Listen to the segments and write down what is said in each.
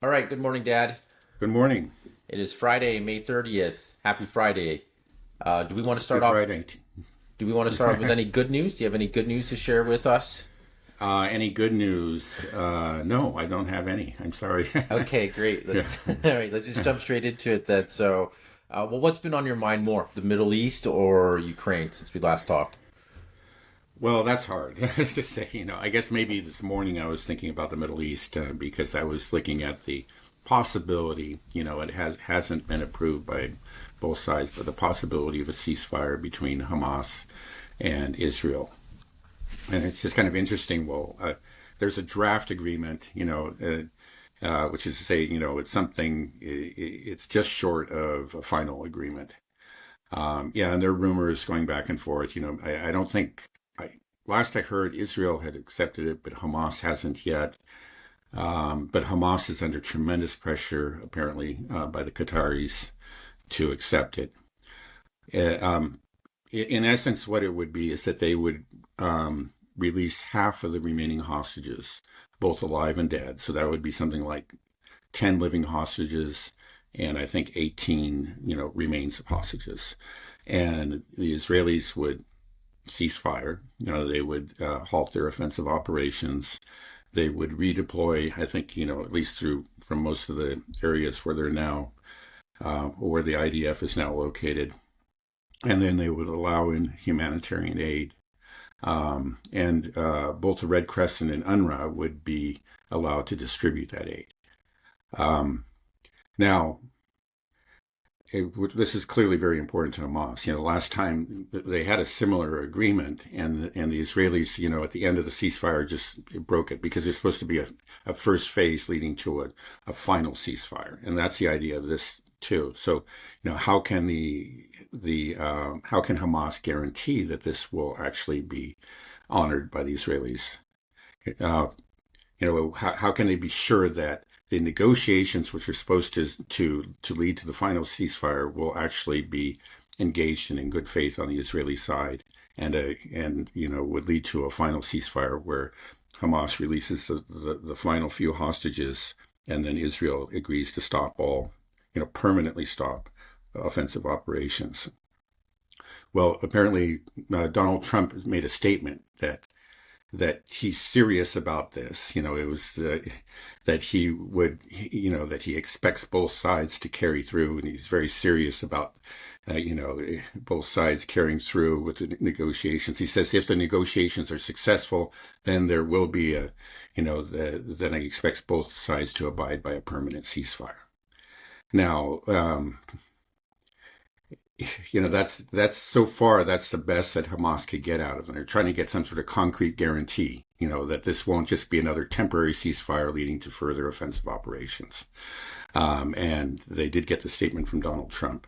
All right, good morning, Dad. Good morning. It is Friday, May 30th. Happy Friday. Do we want to Happy start off Friday. with any good news? Do you have any good news to share with us? Any good news? No, I don't have any. I'm sorry. Okay, great. Yeah. Let's all right, let's just jump straight into it then. What's been on your mind more, the Middle East or Ukraine since we last talked? Well, that's hard to say. I guess maybe this morning I was thinking about the Middle East because I was looking at the possibility. It hasn't been approved by both sides, but the possibility of a ceasefire between Hamas and Israel. And it's just kind of interesting. Well, there's a draft agreement, which is to say, it's something, it's just short of a final agreement. Yeah, and there are rumors going back and forth. I don't think, last I heard, Israel had accepted it, but Hamas hasn't yet. But Hamas is under tremendous pressure, apparently, by the Qataris to accept it. In essence, what it would be is that they would release half of the remaining hostages, both alive and dead. So that would be something like 10 living hostages, and I think 18, remains of hostages. And the Israelis would cease fire. They would halt their offensive operations. They would redeploy, I think, at least from most of the areas where they're now, where the IDF is now located. And then they would allow in humanitarian aid. And both the Red Crescent and UNRWA would be allowed to distribute that aid. Now, this is clearly very important to Hamas. Last time they had a similar agreement, and the Israelis, at the end of the ceasefire, just broke it because there's supposed to be a first phase leading to a final ceasefire, and that's the idea of this too. So, how can how can Hamas guarantee that this will actually be honored by the Israelis? How can they be sure that the negotiations, which are supposed to lead to the final ceasefire, will actually be engaged in good faith on the Israeli side, and would lead to a final ceasefire where Hamas releases the final few hostages, and then Israel agrees to stop permanently stop offensive operations. Well, apparently Donald Trump has made a statement that he's serious about this. It was that he would, that he expects both sides to carry through, and he's very serious about, both sides carrying through with the negotiations. He says if the negotiations are successful, then there will be then he expects both sides to abide by a permanent ceasefire. Now, that's so far, that's the best that Hamas could get out of them. They're trying to get some sort of concrete guarantee, that this won't just be another temporary ceasefire leading to further offensive operations. And they did get the statement from Donald Trump.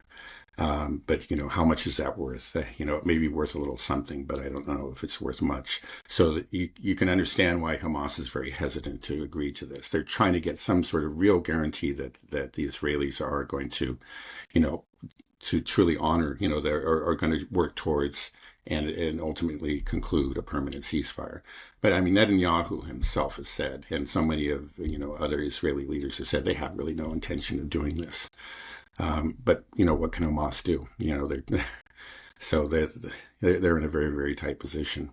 But, how much is that worth? It may be worth a little something, but I don't know if it's worth much. So that you can understand why Hamas is very hesitant to agree to this. They're trying to get some sort of real guarantee that the Israelis are going to, to truly honor, are going to work towards and ultimately conclude a permanent ceasefire. But I mean, Netanyahu himself has said, and so many of, other Israeli leaders have said they have really no intention of doing this. But, what can Hamas do? They're in a very, very tight position.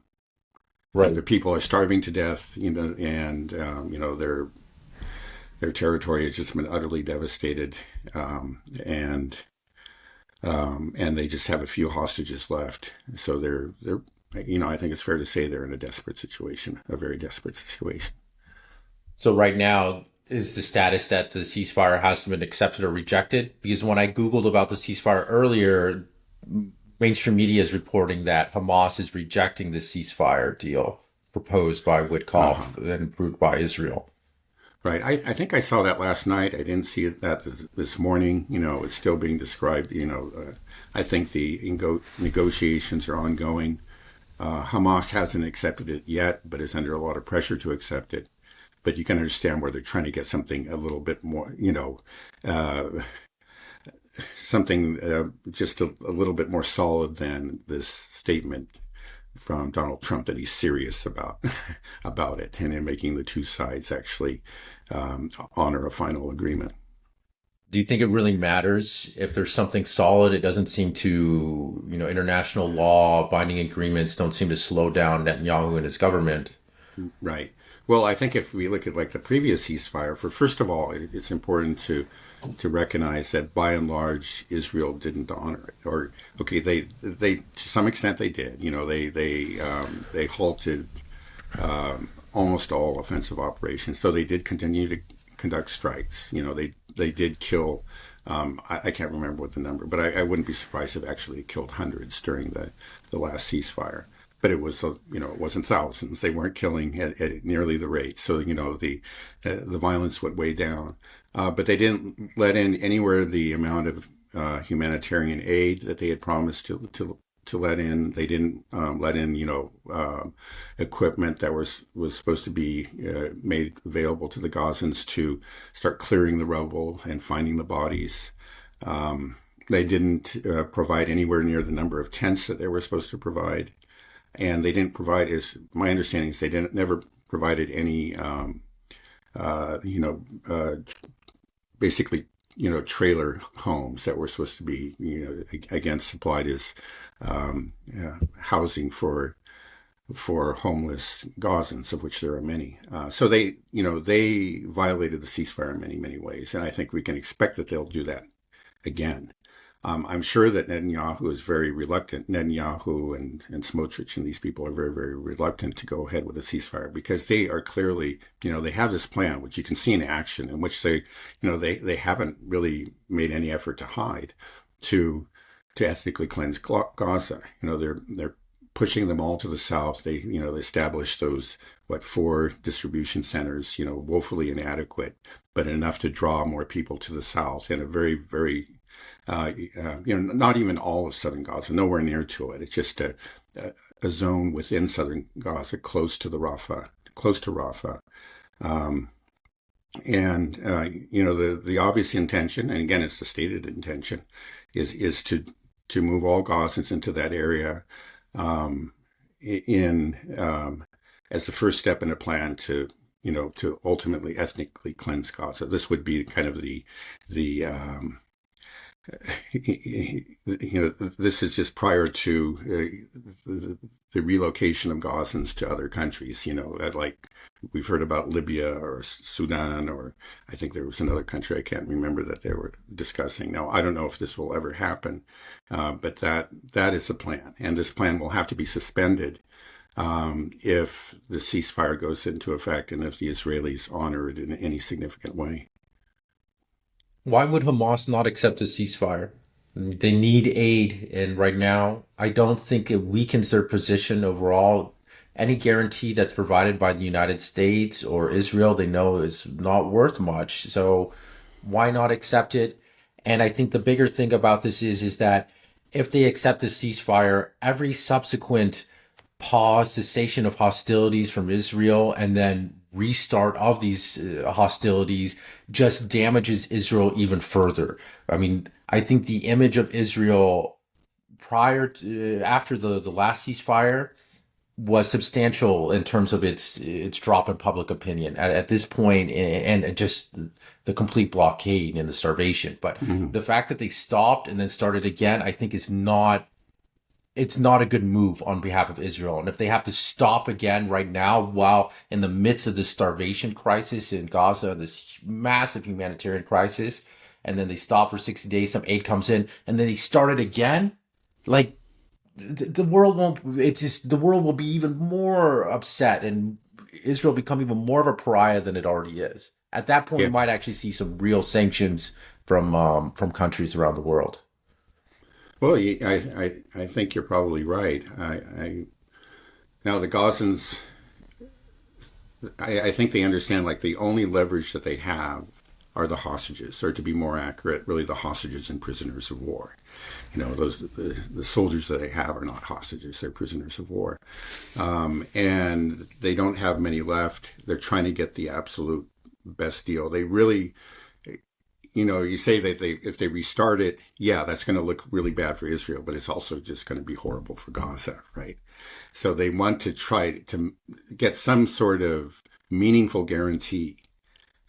Right. The people are starving to death, and, their territory has just been utterly devastated. And they just have a few hostages left. So they're I think it's fair to say they're in a desperate situation, a very desperate situation. So right now is the status that the ceasefire hasn't been accepted or rejected? Because when I Googled about the ceasefire earlier, mainstream media is reporting that Hamas is rejecting the ceasefire deal proposed by Witkoff and approved by Israel. Right. I think I saw that last night. I didn't see that this morning. It's still being described. I think the negotiations are ongoing. Hamas hasn't accepted it yet, but is under a lot of pressure to accept it. But you can understand where they're trying to get something a little bit more, something just a little bit more solid than this statement from Donald Trump that he's serious about it, and in making the two sides actually honor a final agreement. Do you think it really matters if there's something solid? It doesn't seem to, international law, binding agreements don't seem to slow down Netanyahu and his government. Right. Well, I think if we look at like the previous ceasefire, first of all, it's important to recognize that by and large Israel didn't honor it. Or okay, they to some extent they did. They halted almost all offensive operations. So they did continue to conduct strikes. They did kill. I can't remember what the number, but I wouldn't be surprised if actually killed hundreds during the last ceasefire. But it was, it wasn't thousands. They weren't killing at nearly the rate. So, the violence went way down. But they didn't let in anywhere the amount of humanitarian aid that they had promised to let in. They didn't let in, equipment that was supposed to be made available to the Gazans to start clearing the rubble and finding the bodies. They didn't provide anywhere near the number of tents that they were supposed to provide. And they didn't provide, as my understanding is, they never provided any, basically, trailer homes that were supposed to be, again, supplied as housing for homeless Gazans, of which there are many. So they violated the ceasefire in many, many ways, and I think we can expect that they'll do that again. I'm sure that Netanyahu is very reluctant. Netanyahu and Smotrich and these people are very, very reluctant to go ahead with a ceasefire because they are clearly, they have this plan, which you can see in action, in which they haven't really made any effort to hide, to ethnically cleanse Gaza. They're pushing them all to the south. They established those 4 distribution centers, woefully inadequate, but enough to draw more people to the south in a very, very not even all of southern Gaza, nowhere near to it. It's just a zone within southern Gaza, close to Rafah. The obvious intention, and again, it's the stated intention, is to move all Gazans into that area as the first step in a plan to ultimately ethnically cleanse Gaza. This would be kind of the this is just prior to the relocation of Gazans to other countries, like we've heard about Libya or Sudan, or I think there was another country I can't remember that they were discussing. Now, I don't know if this will ever happen, but that is the plan. And this plan will have to be suspended if the ceasefire goes into effect and if the Israelis honor it in any significant way. Why would Hamas not accept a ceasefire? They need aid, and right now, I don't think it weakens their position overall. Any guarantee that's provided by the United States or Israel, they know is not worth much. So why not accept it? And I think the bigger thing about this is that if they accept the ceasefire, every subsequent pause, cessation of hostilities from Israel, and then restart of these hostilities just damages Israel even further. I mean, I think the image of Israel after the last ceasefire was substantial in terms of its drop in public opinion at this point, and just the complete blockade and the starvation. But the fact that they stopped and then started again, I think it's not a good move on behalf of Israel. And if they have to stop again right now while in the midst of this starvation crisis in Gaza, this massive humanitarian crisis, and then they stop for 60 days, some aid comes in, and then they start it again, like the world will be even more upset and Israel become even more of a pariah than it already is. At that point, we might actually see some real sanctions from countries around the world. Well, I think you're probably right. Now the Gazans, I think they understand like the only leverage that they have are the hostages, or to be more accurate, really the hostages and prisoners of war. The soldiers that they have are not hostages; they're prisoners of war, and they don't have many left. They're trying to get the absolute best deal. They really. You say that if they restart it, that's going to look really bad for Israel, but it's also just going to be horrible for Gaza, right? So they want to try to get some sort of meaningful guarantee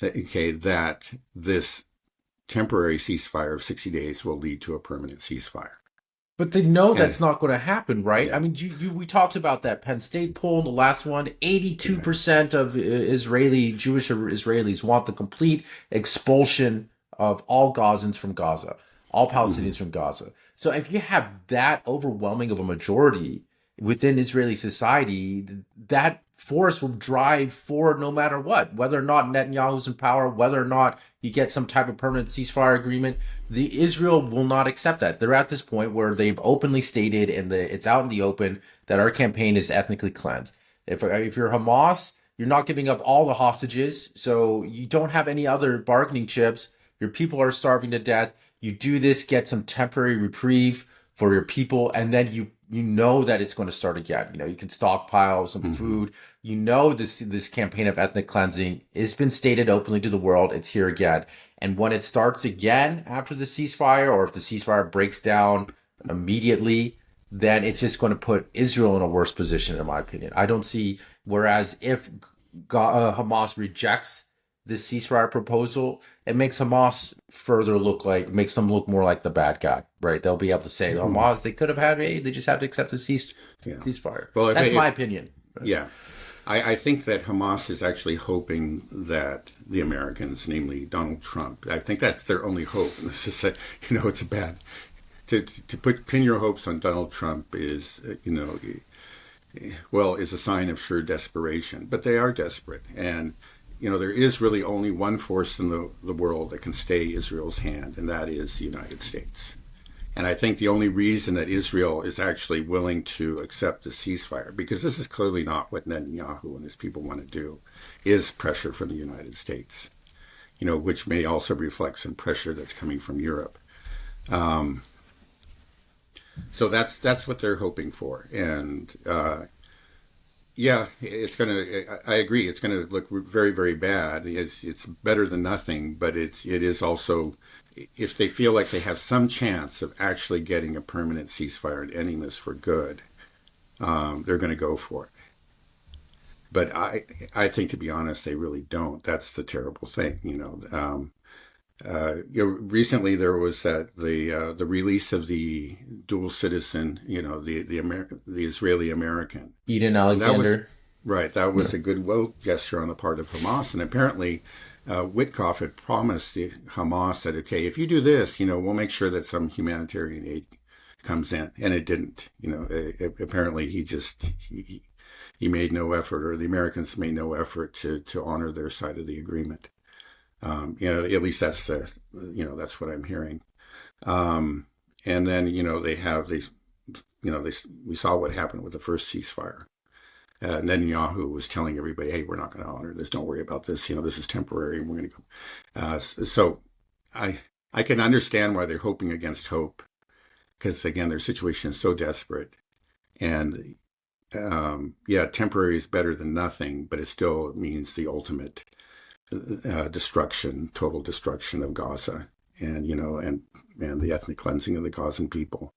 okay, that this temporary ceasefire of 60 days will lead to a permanent ceasefire. But they know And that's not going to happen, right? I yeah, mean, we talked about that Penn State poll in the last one. 82% of Jewish Israelis want the complete expulsion of all Gazans from Gaza, all mhm. Palestinians from Gaza. So if you have that overwhelming of a majority within Israeli society, that force will drive forward no matter what, whether or not Netanyahu's in power, whether or not you get some type of permanent ceasefire agreement. The Israel will not accept that. They're at this point where they've openly stated, and it's out in the open, that our campaign is ethnically cleansed. If you're Hamas, you're not giving up all the hostages, so you don't have any other bargaining chips. Your people are starving to death. You do this, get some temporary reprieve for your people, and then you know that it's going to start again. You can stockpile some food. This campaign of ethnic cleansing has been stated openly to the world. It's here again. And when it starts again after the ceasefire, or if the ceasefire breaks down immediately, then it's just going to put Israel in a worse position, in my opinion. I don't see, whereas if Hamas rejects this ceasefire proposal, it makes Hamas makes them look more like the bad guy, right? They'll be able to say, Hamas, they could have had aid, they just have to accept the Yeah. ceasefire. Well, That's my opinion. yeah, I think that Hamas is actually hoping that the Americans, namely Donald Trump, I think that's their only hope. And this is, it's a bad to pin your hopes on Donald Trump is, is a sign of sure desperation. But they are desperate, and there is really only one force in the world that can stay Israel's hand, and that is the United States. And I think the only reason that Israel is actually willing to accept the ceasefire, because this is clearly not what Netanyahu and his people want to do, is pressure from the United States, which may also reflect some pressure that's coming from Europe. So that's what they're hoping for. And yeah, it's gonna. I agree. It's gonna look very, very bad. It's better than nothing, but it is also, if they feel like they have some chance of actually getting a permanent ceasefire and ending this for good, they're going to go for it. But I think, to be honest, they really don't. That's the terrible thing. Recently there was the release of the dual citizen, the Israeli American. Eden That was Alexander. right. That was a goodwill gesture on the part of Hamas, and apparently Witkoff had promised the Hamas that, okay, if you do this, we'll make sure that some humanitarian aid comes in, and it didn't. Apparently he made no effort, or the Americans made no effort to honor their side of the agreement. At least that's that's what I'm hearing. And then we saw what happened with the first ceasefire. Netanyahu was telling everybody, "Hey, we're not going to honor this. Don't worry about this. This is temporary, and we're going to go." So I can understand why they're hoping against hope, because again, their situation is so desperate, and temporary is better than nothing, but it still means the ultimate total destruction of Gaza, and the ethnic cleansing of the Gazan people.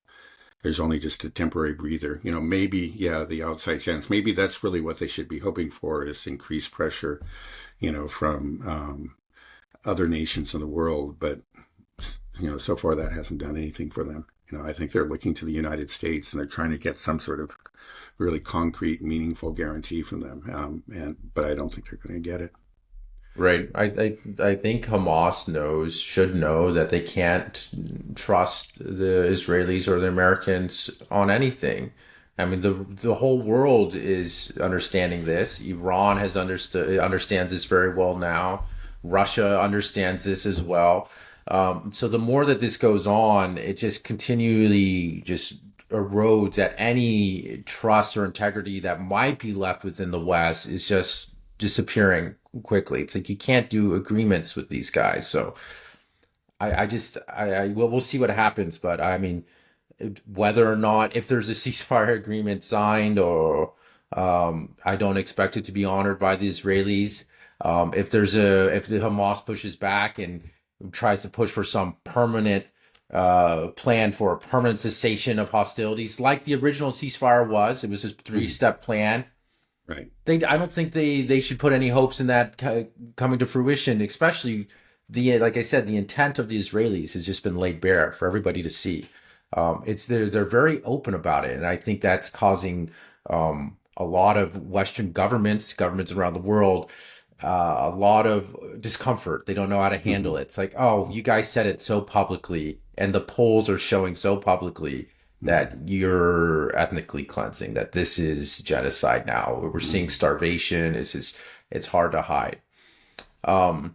There's only just a temporary breather. Maybe, the outside chance. Maybe that's really what they should be hoping for, is increased pressure, from other nations in the world. But, so far that hasn't done anything for them. I think they're looking to the United States, and they're trying to get some sort of really concrete, meaningful guarantee from them. But I don't think they're going to get it. Right. I think Hamas should know that they can't trust the Israelis or the Americans on anything. I mean, the whole world is understanding this. Iran understands this very well now. Russia understands this as well. So the more that this goes on, it just continually just erodes at any trust or integrity that might be left within the West, is just disappearing quickly. It's like you can't do agreements with these guys. So we'll see what happens. But I mean, whether or not, if there's a ceasefire agreement signed, or I don't expect it to be honored by the Israelis. If the Hamas pushes back and tries to push for some permanent plan for a permanent cessation of hostilities, like the original ceasefire was, it was a 3-step plan. right. I don't think they should put any hopes in that coming to fruition, especially like I said, the intent of the Israelis has just been laid bare for everybody to see. It's they're very open about it, and I think that's causing a lot of Western governments around the world, a lot of discomfort. They don't know how to handle Hmm. it. It's like, oh, you guys said it so publicly, and the polls are showing so publicly Hmm. that you're ethnically cleansing, that this is genocide now. We're seeing Hmm. starvation. It's hard to hide. Um,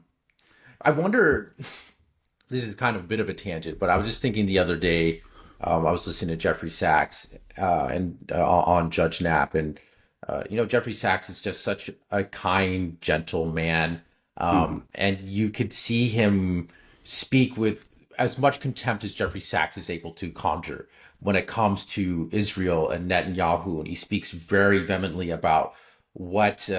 I wonder, this is kind of a bit of a tangent, but I was just thinking the other day, I was listening to Jeffrey Sachs on Judge Knapp, and Jeffrey Sachs is just such a kind, gentle man, Hmm. and you could see him speak with as much contempt as Jeffrey Sachs is able to conjure when it comes to Israel and Netanyahu, and he speaks very vehemently about what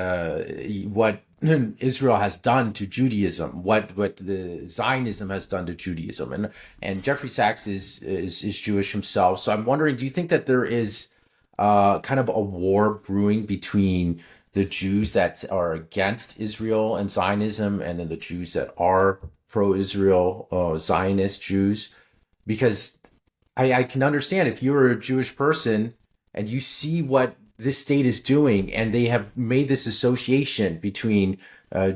Israel has done to Judaism, what the Zionism has done to Judaism, and Jeffrey Sachs is Jewish himself. So I'm wondering, do you think that there is kind of a war brewing between the Jews that are against Israel and Zionism, and then the Jews that are pro-Israel Zionist Jews? Because I can understand if you're a Jewish person and you see what this state is doing, and they have made this association between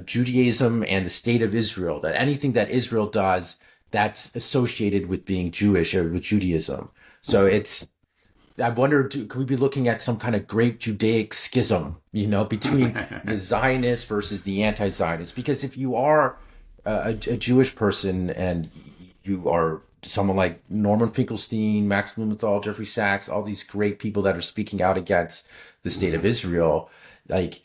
Judaism and the state of Israel, that anything that Israel does, that's associated with being Jewish or with Judaism. So I wonder, could we be looking at some kind of great Judaic schism, between the Zionists versus the anti-Zionists? Because if you are a Jewish person and you are someone like Norman Finkelstein, Max Blumenthal, Jeffrey Sachs, all these great people that are speaking out against the state of Israel, like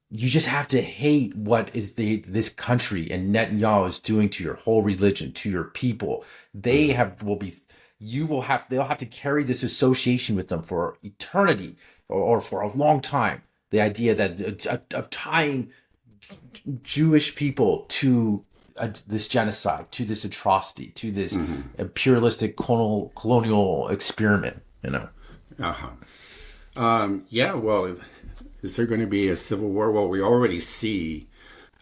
you just have to hate what is this country and Netanyahu is doing to your whole religion, to your people. They Hmm. have will be they'll have to carry this association with them for eternity, or for a long time. The idea that of tying Jewish people to this genocide, to this atrocity, to this Hmm. imperialistic colonial experiment. Uh-huh. Yeah, well, is there going to be a civil war? Well, we already see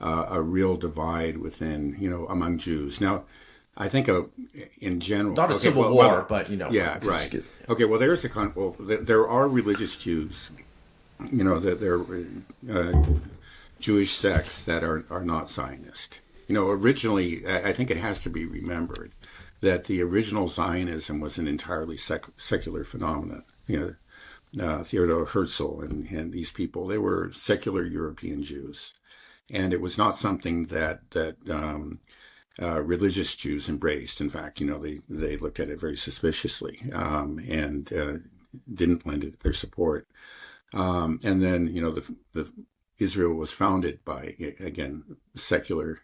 a real divide within, among Jews. Now, I think in general, Not a okay, civil well, war, but yeah, right. Okay, well, there are religious Jews, that they're Jewish sects that are not Zionist. Originally, I think it has to be remembered that the original Zionism was an entirely secular phenomenon. Theodor Herzl and these people, they were secular European Jews, and it was not something that religious Jews embraced. In fact, they looked at it very suspiciously, and didn't lend it their support. And then the Israel was founded by, again, secular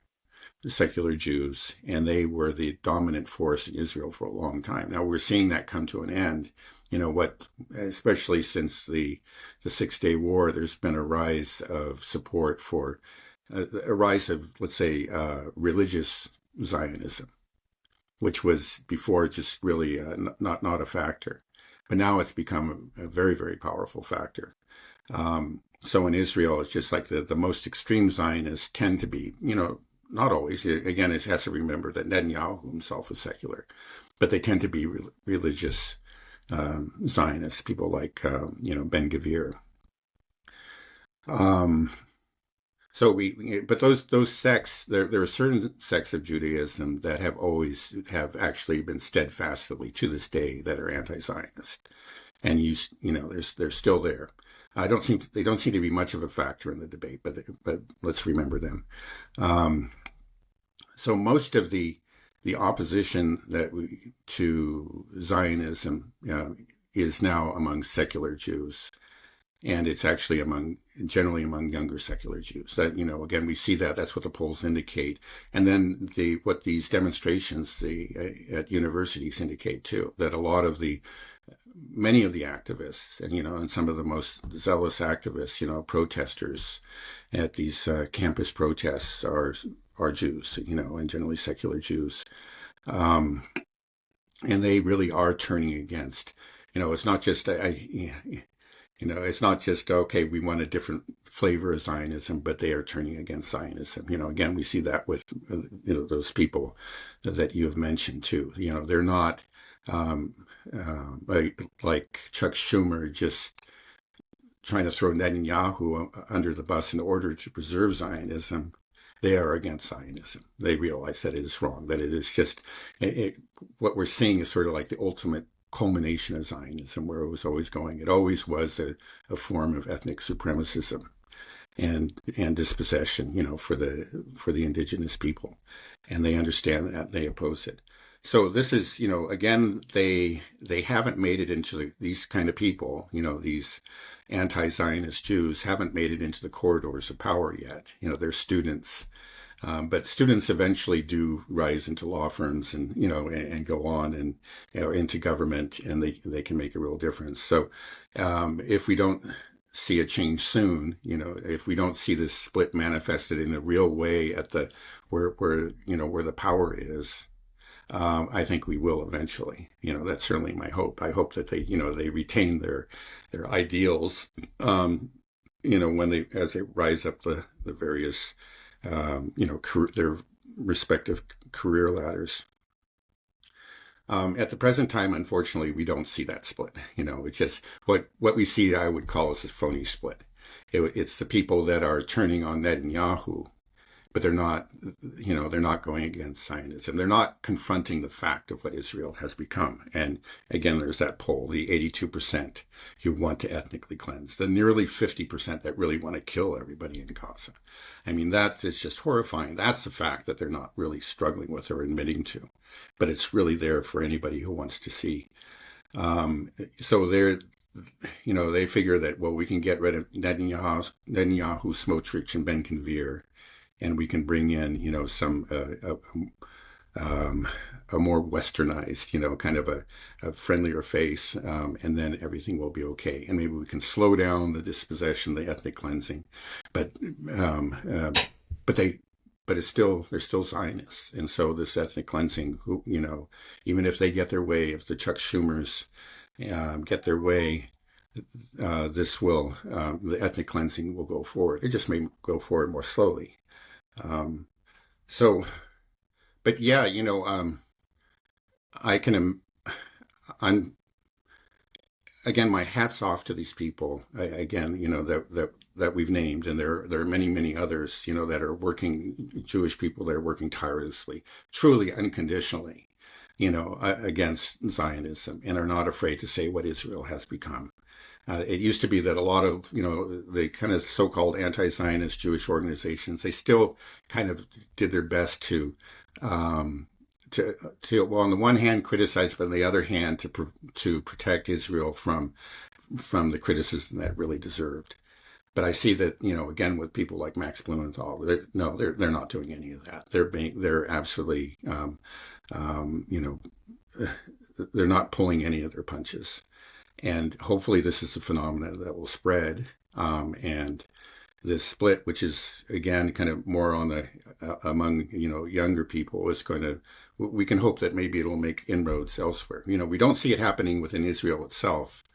Jews, and they were the dominant force in Israel for a long time. Now we're seeing that come to an end. Especially since the 6 Day War, there's been a rise of support for a rise of, let's say, religious Zionism, which was before just really not a factor, but now it's become a very, very powerful factor. So in Israel, it's just like the most extreme Zionists tend to be, not always. Again, it has to remember that Netanyahu himself is secular, but they tend to be religious Zionists, people like, Ben Gvir. Um, but those sects, there are certain sects of Judaism that have actually been steadfastly to this day that are anti-Zionist, and they're still there. They don't seem to be much of a factor in the debate, but let's remember them. So most of the opposition to Zionism is now among secular Jews, and it's actually generally among younger secular Jews. That again, we see that's what the polls indicate, and then what these demonstrations at universities indicate too. That many of the activists, and some of the most zealous activists, protesters at these campus protests are Jews, and generally secular Jews. And they really are turning against, it's not just, It's not just, okay, we want a different flavor of Zionism, but they are turning against Zionism. Again, we see that with, those people that you have mentioned too. They're not like Chuck Schumer just trying to throw Netanyahu under the bus in order to preserve Zionism. They are against Zionism. They realize that it is wrong, that it is just, what we're seeing is sort of like the ultimate culmination of Zionism, where it was always going. It always was a form of ethnic supremacism and dispossession, for the indigenous people. And they understand that, they oppose it. So this is, again, they haven't made it into these kind of people, these anti-Zionist Jews haven't made it into the corridors of power yet. They're students. But students eventually do rise into law firms and, and go on and, into government, and they can make a real difference. So if we don't see a change soon, if we don't see this split manifested in a real way at where the power is, I think we will eventually. That's certainly my hope. I hope that they retain their ideals, as they rise up the various, their respective career ladders. At the present time, unfortunately, we don't see that split. It's just what we see, I would call as a phony split. It's the people that are turning on Netanyahu, but they're not going against Zionism. They're not confronting the fact of what Israel has become. And again, there's that poll, the 82% who want to ethnically cleanse, the nearly 50% that really want to kill everybody in Gaza. I mean, that is just horrifying. That's the fact that they're not really struggling with or admitting to, but it's really there for anybody who wants to see. So they figure that, well, we can get rid of Netanyahu, Smotrich, and Ben-Gvir, and we can bring in, some a more westernized, kind of a friendlier face, and then everything will be okay. And maybe we can slow down the dispossession, the ethnic cleansing, but they're still Zionists, and so this ethnic cleansing, even if they get their way, if the Chuck Schumers get their way, the ethnic cleansing will go forward. It just may go forward more slowly. But yeah, I'm, again, my hat's off to these people, that we've named, and there are many, many others, that are working, Jewish people that are working tirelessly, truly unconditionally, against Zionism, and are not afraid to say what Israel has become. It used to be that a lot of, the kind of so-called anti-Zionist Jewish organizations, they still kind of did their best to well, on the one hand, criticize, but on the other hand, to protect Israel from the criticism that really deserved. But I see that, again, with people like Max Blumenthal, they're not doing any of that. They're absolutely, they're not pulling any of their punches. And hopefully this is a phenomenon that will spread. And this split, which is, again, kind of more on among, younger people, we can hope that maybe it'll make inroads elsewhere. We don't see it happening within Israel itself,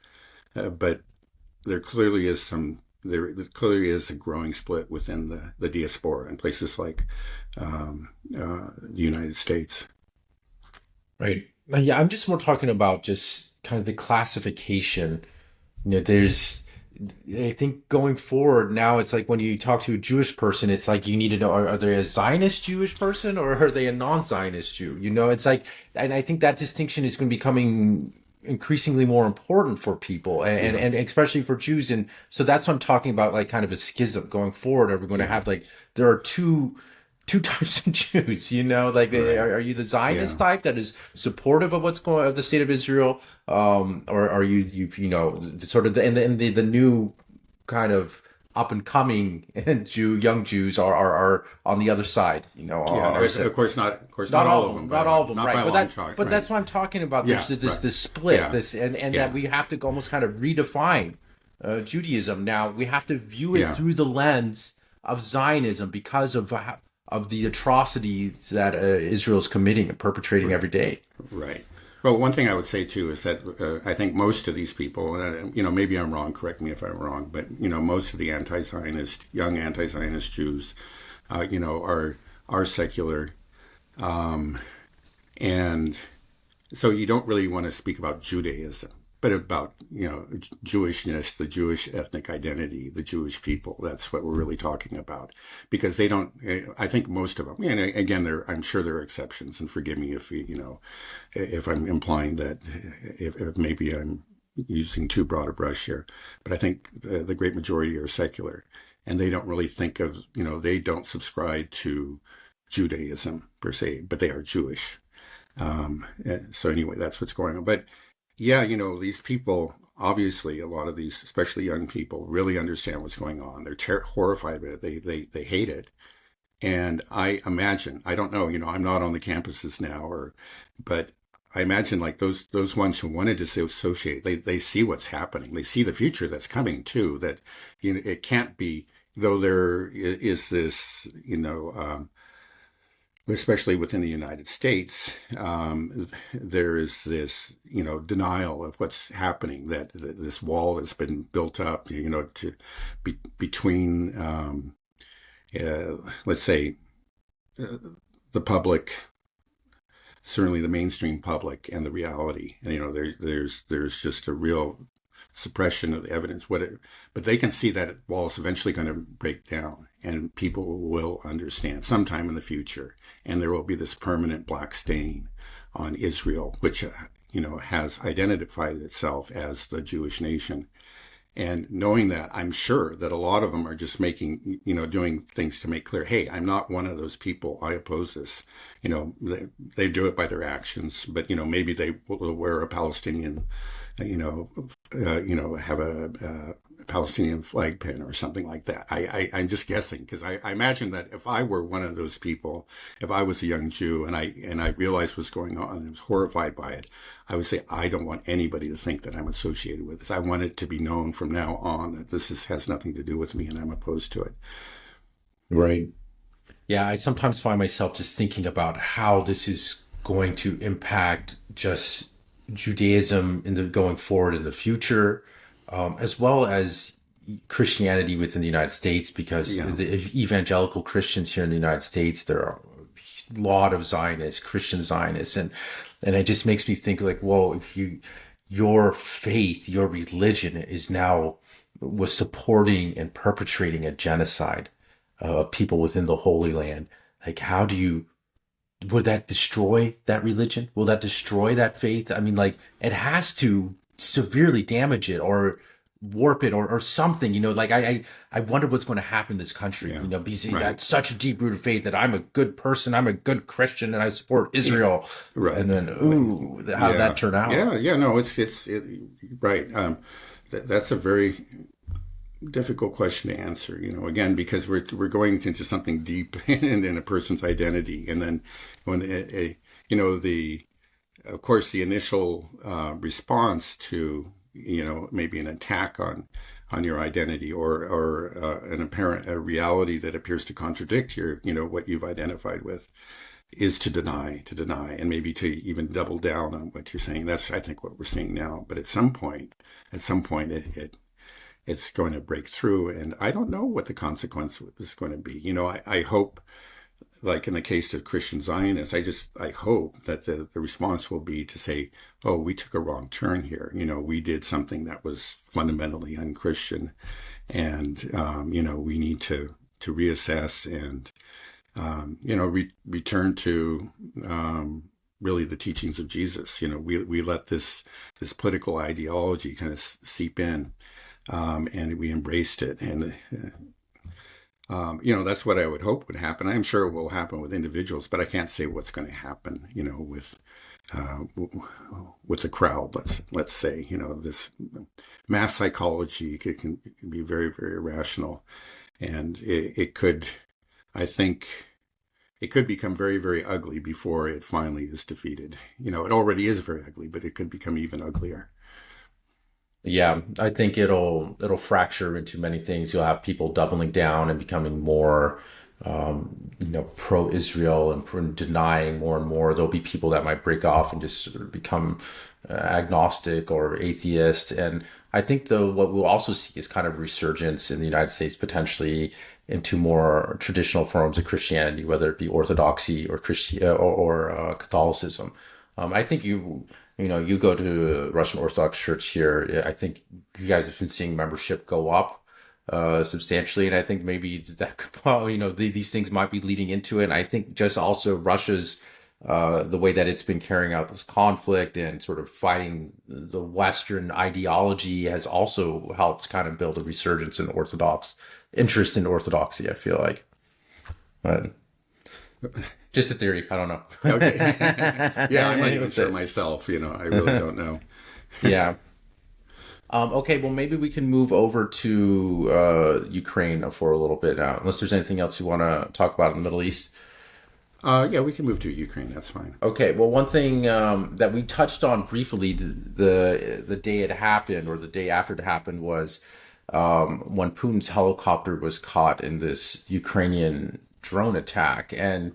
but there clearly is a growing split within the diaspora in places like the United States. Right. Yeah, I'm just more talking about just kind of the classification. I think going forward now, it's like when you talk to a Jewish person, it's like you need to know, are they a Zionist Jewish person or are they a non-Zionist Jew? It's like, and I think that distinction is going to be becoming increasingly more important for people and especially for Jews. And so that's what I'm talking about, like kind of a schism going forward. Are we going to have there are two types of Jews, like are you the Zionist type that is supportive of what's going on, of the state of Israel, or are you sort of the new kind of up and coming young Jews are on the other side, of course not all of them, right? But that's what I'm talking about. There's this split, that we have to almost kind of redefine Judaism. Now we have to view it through the lens of Zionism because of the atrocities that Israel is committing and perpetrating every day. Right. Well, one thing I would say too is that I think most of these people, and maybe I'm wrong, correct me if I'm wrong, but most of the anti-Zionist, young anti-Zionist Jews, are secular, and so you don't really want to speak about Judaism, but about Jewishness, the Jewish ethnic identity, the Jewish people. That's what we're really talking about, because they don't. I think most of them. And again, I'm sure there are exceptions, and forgive me if I'm implying that, if maybe I'm using too broad a brush here, but I think the great majority are secular, and they don't really think of they don't subscribe to Judaism per se, but they are Jewish. So anyway, that's what's going on. But yeah, these people, obviously, a lot of these, especially young people, really understand what's going on. They're horrified by it. They hate it. And I imagine, I don't know, I'm not on the campuses now, but I imagine like those ones who wanted to associate, they see what's happening. They see the future that's coming too, that, it can't be, though there is this, especially within the United States, there is this, denial of what's happening, that this wall has been built up, between, let's say, the public, certainly the mainstream public, and the reality. And, there's just a real suppression of the evidence. But they can see that wall is eventually going to break down, and people will understand sometime in the future, and there will be this permanent black stain on Israel, which has identified itself as the Jewish nation. And knowing that, I'm sure that a lot of them are just doing things to make clear, hey, I'm not one of those people. I oppose this. They do it by their actions, but maybe they will wear a Palestinian, have a Palestinian flag pin or something like that. I'm just guessing, because I imagine that if I were one of those people, if I was a young Jew and I realized what's going on and was horrified by it, I would say, I don't want anybody to think that I'm associated with this. I want it to be known from now on that this has nothing to do with me, and I'm opposed to it. Right. Yeah, I sometimes find myself just thinking about how this is going to impact just Judaism going forward in the future, as well as Christianity within the United States, because the evangelical Christians here in the United States, there are a lot of Zionists, Christian Zionists, and it just makes me think like, whoa, if your faith, your religion was supporting and perpetrating a genocide of people within the Holy Land, like would that destroy that religion? Will that destroy that faith? I mean, like, it has to severely damage it or warp it or something, like I wonder what's going to happen in this country, because you got such a deep rooted faith that I'm a good person, I'm a good Christian, and I support Israel. Right. And then, how did that turn out? No, it's right. That's a very difficult question to answer, again, because we're going into something deep in a person's identity. And then when, of course, the initial response to, maybe an attack on your identity or an apparent reality that appears to contradict what you've identified with, is to deny, and maybe to even double down on what you're saying. That's, I think, what we're seeing now. But at some point, it's going to break through, and I don't know what the consequence is going to be. I hope, like in the case of Christian Zionists, I hope that the response will be to say, oh, we took a wrong turn here. We did something that was fundamentally unchristian, and, we need to reassess and, return to, really the teachings of Jesus. We let this political ideology kind of seep in, and we embraced it. And, that's what I would hope would happen. I'm sure it will happen with individuals, but I can't say what's going to happen, with the crowd. Let's say, this mass psychology can be very, very irrational, and it could, I think, it could become very, very ugly before it finally is defeated. It already is very ugly, but it could become even uglier. Yeah, I think it'll fracture into many things. You'll have people doubling down and becoming more pro-Israel and denying more and more. There'll be people that might break off and just sort of become agnostic or atheist. And I think though what we'll also see is kind of resurgence in the United States potentially into more traditional forms of Christianity, whether it be Orthodoxy or Catholicism. I think you go to Russian Orthodox Church here. I think you guys have been seeing membership go up substantially, and I think maybe that could probably, these things might be leading into it. And I think just also Russia's the way that it's been carrying out this conflict and sort of fighting the Western ideology has also helped kind of build a resurgence in Orthodox interest in Orthodoxy, I feel like. But just a theory. I don't know. Okay. Yeah, I'm not even sure myself. I really don't know. Yeah. Okay, well, maybe we can move over to Ukraine for a little bit, unless there's anything else you want to talk about in the Middle East. Yeah, we can move to Ukraine. That's fine. Okay, well, one thing that we touched on briefly the day it happened, or the day after it happened, was when Putin's helicopter was caught in this Ukrainian drone attack. And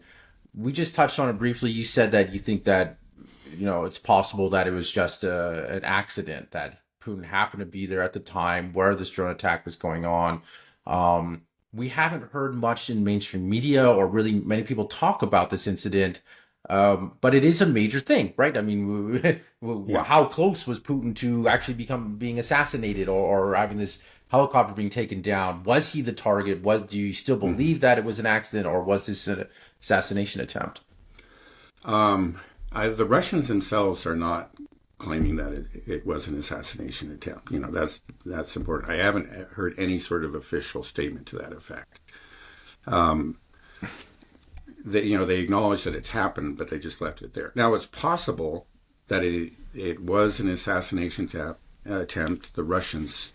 we just touched on it briefly. You said that you think that, it's possible that it was just an accident, that Putin happened to be there at the time where this drone attack was going on. We haven't heard much in mainstream media or really many people talk about this incident, but it is a major thing, right? I mean, how close was Putin to actually being assassinated or having this helicopter being taken down? Was he the target? Do you still believe that it was an accident, or was this an assassination attempt? The Russians themselves are not claiming that it was an assassination attempt. That's important. I haven't heard any sort of official statement to that effect. They acknowledge that it's happened, but they just left it there. Now, it's possible that it was an assassination attempt. The Russians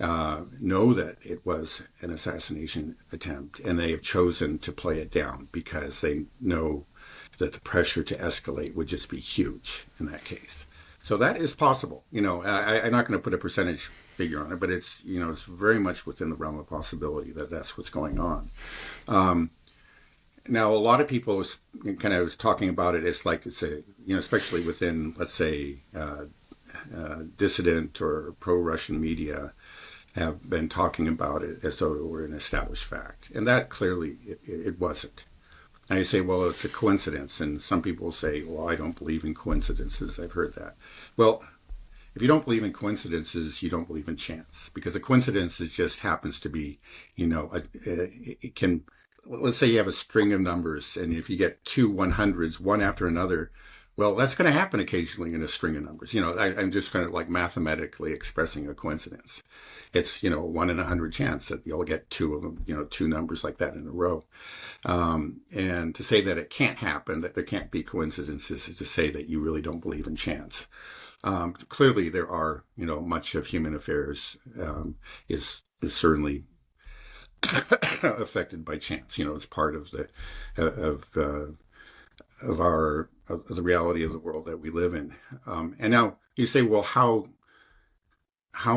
know that it was an assassination attempt, and they have chosen to play it down because they know that the pressure to escalate would just be huge in that case. So that is possible. I'm not going to put a percentage figure on it, but it's very much within the realm of possibility that that's what's going on. Now, a lot of people kind of talking about it as like especially within, let's say, dissident or pro-Russian media have been talking about it as though it were an established fact, and that clearly it wasn't. And you say, well, it's a coincidence. And some people say, well, I don't believe in coincidences. I've heard that. Well, if you don't believe in coincidences, you don't believe in chance, because a coincidence just happens to be, it can, let's say you have a string of numbers, and if you get two 100s, one after another, well, that's going to happen occasionally in a string of numbers. I'm just kind of like mathematically expressing a coincidence. It's, 1 in 100 chance that you'll get two of them, two numbers like that in a row. And to say that it can't happen, that there can't be coincidences, is to say that you really don't believe in chance. Clearly there are, much of human affairs is certainly affected by chance. It's part of the reality of the world that we live in. And now you say, well, how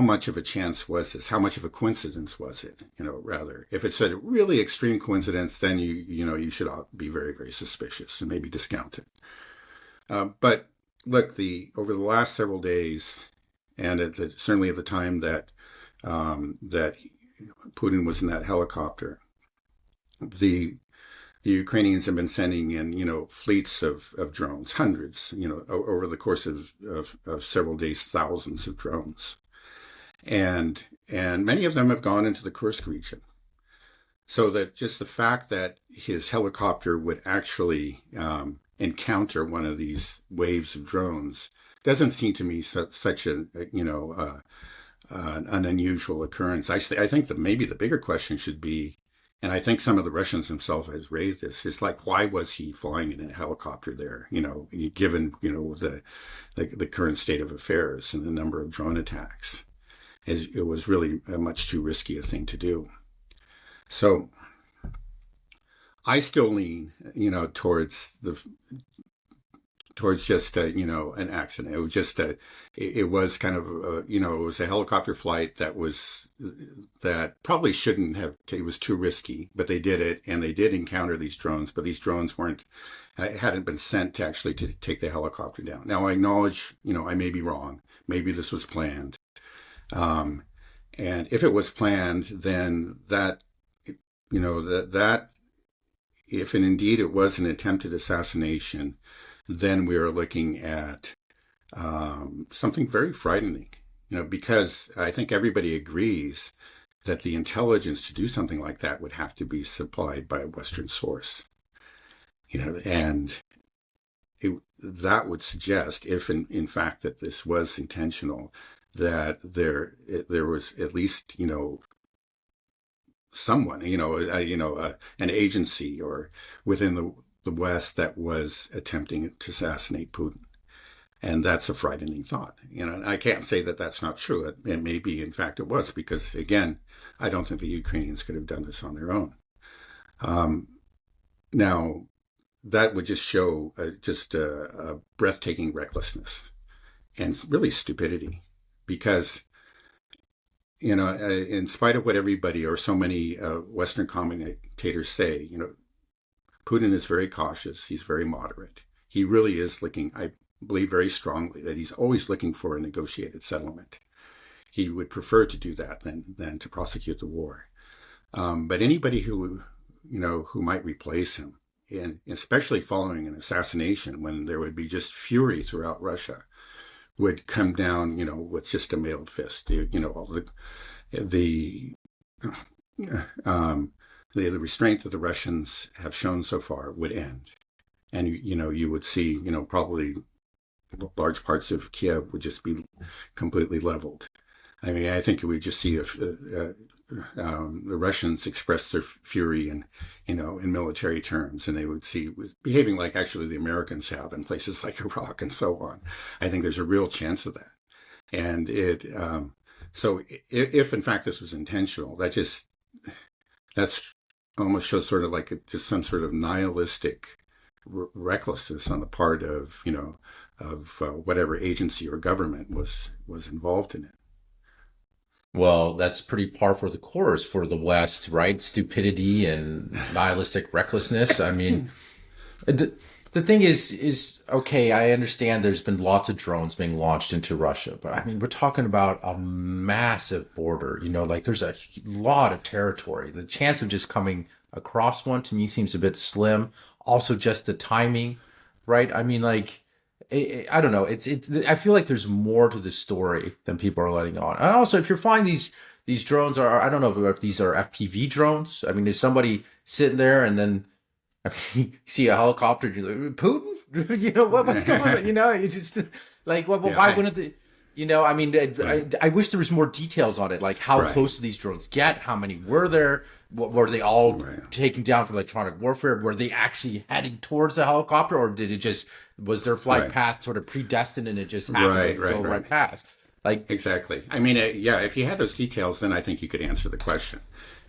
much of a chance was this? How much of a coincidence was it? Rather, if it's a really extreme coincidence, then you should be very, very suspicious and maybe discount it. But look, over the last several days, and certainly at the time that Putin was in that helicopter, the Ukrainians have been sending in, fleets of drones, hundreds, over the course of several days, thousands of drones. And many of them have gone into the Kursk region. So that just the fact that his helicopter would actually encounter one of these waves of drones doesn't seem to me such an unusual occurrence. Actually, I think that maybe the bigger question should be, and I think some of the Russians themselves has raised this, is like, why was he flying in a helicopter there? Given the current state of affairs and the number of drone attacks. It was really a much too risky a thing to do. So I still lean, towards towards just an accident. It was just it was kind of it was a helicopter flight that probably shouldn't have. It was too risky, but they did it, and they did encounter these drones. But these drones hadn't been sent to actually to take the helicopter down. Now I acknowledge, I may be wrong. Maybe this was planned, and if it was planned, then that that if and indeed it was an attempted assassination, then we are looking at something very frightening, because I think everybody agrees that the intelligence to do something like that would have to be supplied by a Western source, and that would suggest, if in fact that this was intentional, that there was at least, someone, an agency or within the West that was attempting to assassinate Putin. And that's a frightening thought. I can't say that that's not true. It may be, in fact, it was, because, again, I don't think the Ukrainians could have done this on their own. Now, that would just show a breathtaking recklessness and really stupidity, because, in spite of what everybody or so many Western commentators say, Putin is very cautious. He's very moderate. He really is looking, I believe very strongly, that he's always looking for a negotiated settlement. He would prefer to do that than to prosecute the war. But anybody who might replace him, and especially following an assassination, when there would be just fury throughout Russia, would come down, with just a mailed fist. The restraint that the Russians have shown so far would end, and you would see, probably large parts of Kiev would just be completely leveled. I mean, I think we just see the Russians express their fury in military terms, and they would see behaving like actually the Americans have in places like Iraq and so on. I think there's a real chance of that. And so if in fact this was intentional, that's almost shows sort of like just some sort of nihilistic recklessness on the part of, whatever agency or government was involved in it. Well, that's pretty par for the course for the West, right? Stupidity and nihilistic recklessness. I mean, the thing is, okay, I understand there's been lots of drones being launched into Russia, but I mean, we're talking about a massive border, like there's a lot of territory. The chance of just coming across one to me seems a bit slim. Also, just the timing, right? I mean, like, I don't know. I feel like there's more to the story than people are letting on. And also, if you're flying these drones, I don't know if these are FPV drones. I mean, is somebody sitting there and then you see a helicopter? You're like, Putin? What's going on? It's just like, why wouldn't they? I mean, I wish there was more details on it, like how close do these drones get? How many were there? Were they all taken down for electronic warfare? Were they actually heading towards the helicopter, or was their flight path sort of predestined and it just happened to go right past? Like, exactly. I mean, if you had those details, then I think you could answer the question.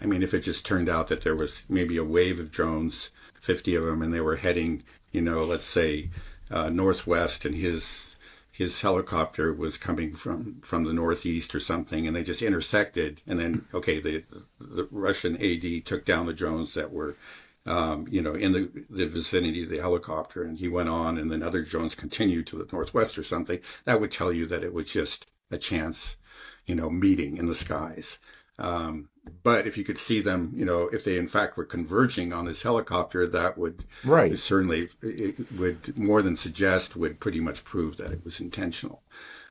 I mean, if it just turned out that there was maybe a wave of drones, 50 of them, and they were heading, let's say, northwest, and his helicopter was coming from the northeast or something, and they just intersected, and then the Russian AD took down the drones that were in the vicinity of the helicopter, and he went on, and then other drones continued to the northwest or something. That would tell you that it was just a chance meeting in the skies. But if you could see them, if they in fact were converging on this helicopter, that would certainly, it would more than suggest, would pretty much prove that it was intentional.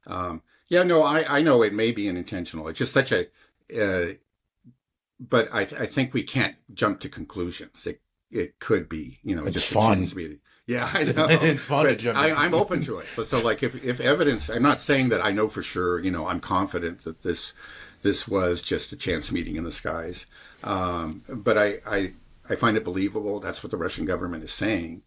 I know it may be intentional. It's just such but I think we can't jump to conclusions. It could be, it's just fun. Yeah, I know. It's fun to jump. I'm open to it. But so, like, if evidence, I'm not saying that I know for sure. I'm confident that this was just a chance meeting in the skies. But I find it believable. That's what the Russian government is saying.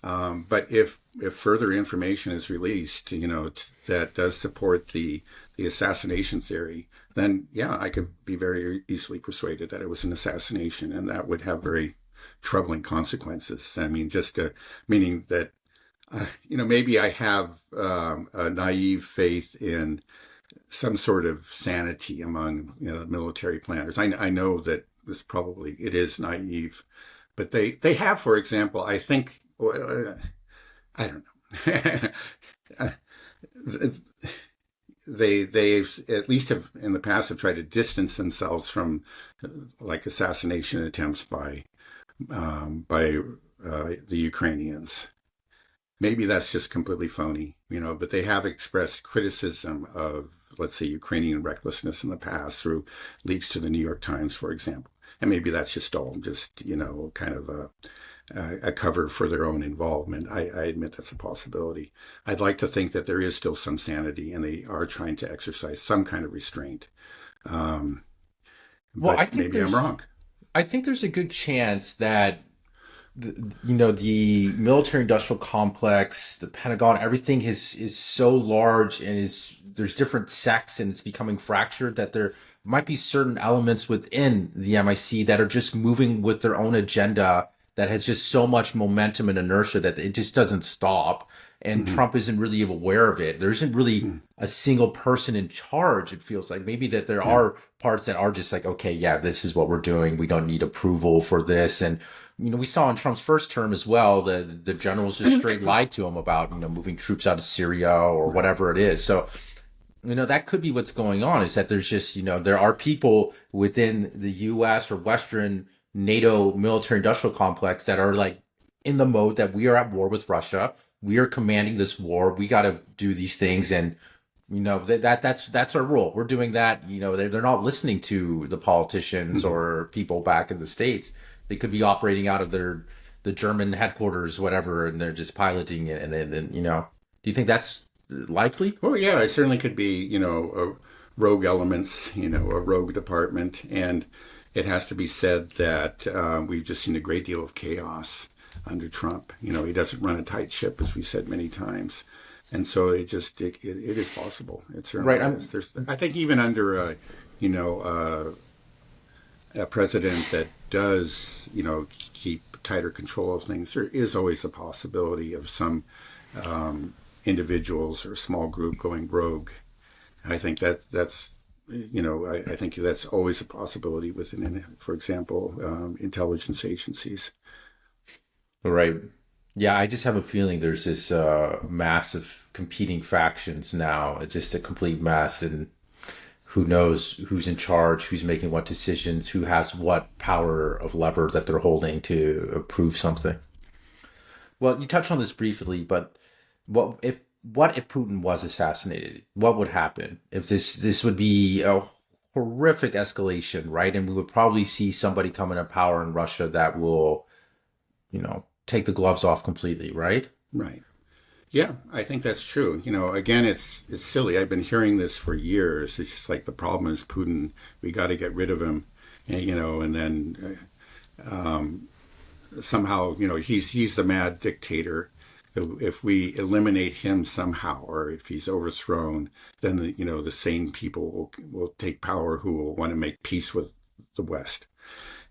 But if further information is released, that does support the assassination theory, then I could be very easily persuaded that it was an assassination, and that would have very troubling consequences. I mean, just meaning that maybe I have a naive faith in some sort of sanity among military planners. I know that it is naive, but they have, for example, I think, I don't know. They at least have in the past have tried to distance themselves from like assassination attempts by the Ukrainians. Maybe that's just completely phony, but they have expressed criticism of, let's say, Ukrainian recklessness in the past through leaks to the New York Times, for example. And maybe that's just all just, kind of a cover for their own involvement. I admit that's a possibility. I'd like to think that there is still some sanity and they are trying to exercise some kind of restraint. Um, Well, but maybe I'm wrong. I think there's a good chance that the military industrial complex, the Pentagon, everything is so large and is there's different sects and it's becoming fractured that there might be certain elements within the MIC that are just moving with their own agenda that has just so much momentum and inertia that it just doesn't stop. And Mm-hmm. Trump isn't really aware of it. There isn't really Mm-hmm. a single person in charge. It feels like maybe that there Yeah. are parts that are just like, okay, yeah, this is what we're doing. We don't need approval for this. And we saw in Trump's first term as well, the generals just straight lied to him about, moving troops out of Syria or Right. whatever it is. So, that could be what's going on is that there's just, there are people within the US or Western NATO military industrial complex that are like in the mode that we are at war with Russia. We are commanding this war. We got to do these things. And, that's our role. We're doing that. They're not listening to the politicians Mhm. or people back in the States. They could be operating out of the German headquarters, whatever, and they're just piloting it. And then do you think that's likely? Well, yeah, it certainly could be, rogue elements, a rogue department. And it has to be said that we've just seen a great deal of chaos under Trump. He doesn't run a tight ship, as we said many times. And so it is possible. It certainly Right. is. I think even under you know, a president that does, keep tighter control of things, there is always a possibility of some individuals or small group going rogue. I think I think that's always a possibility within, for example, intelligence agencies. Right. Yeah, I just have a feeling there's this massive competing factions now. It's just a complete mess, and who knows who's in charge, who's making what decisions, who has what power of lever that they're holding to approve something. Well, you touched on this briefly, but what if Putin was assassinated? What would happen? If this would be a horrific escalation, right? And we would probably see somebody come into power in Russia that will, take the gloves off completely, right? Right. Yeah, I think that's true. Again, it's silly. I've been hearing this for years. It's just like the problem is Putin. We got to get rid of him, and then somehow, he's the mad dictator. If we eliminate him somehow, or if he's overthrown, then the sane people will take power who will want to make peace with the West.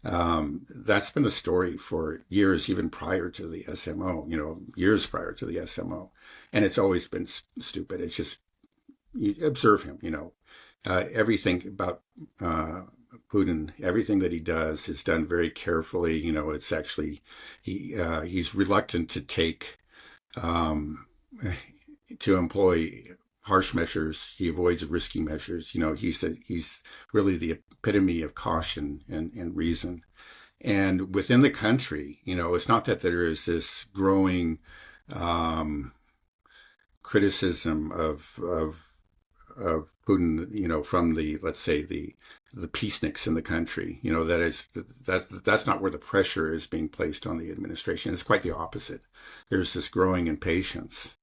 That's been the story for years, even prior to the SMO, years prior to the SMO. And it's always been stupid. It's just, you observe him, everything about Putin, everything that he does is done very carefully. It's actually, he's reluctant to take, um, to employ harsh measures. He avoids risky measures. He's really the epitome of caution and reason. And within the country, it's not that there is this growing um, criticism of Putin, from the, let's say, the peaceniks in the country. That's not where the pressure is being placed on the administration. It's quite the opposite. There's this growing impatience,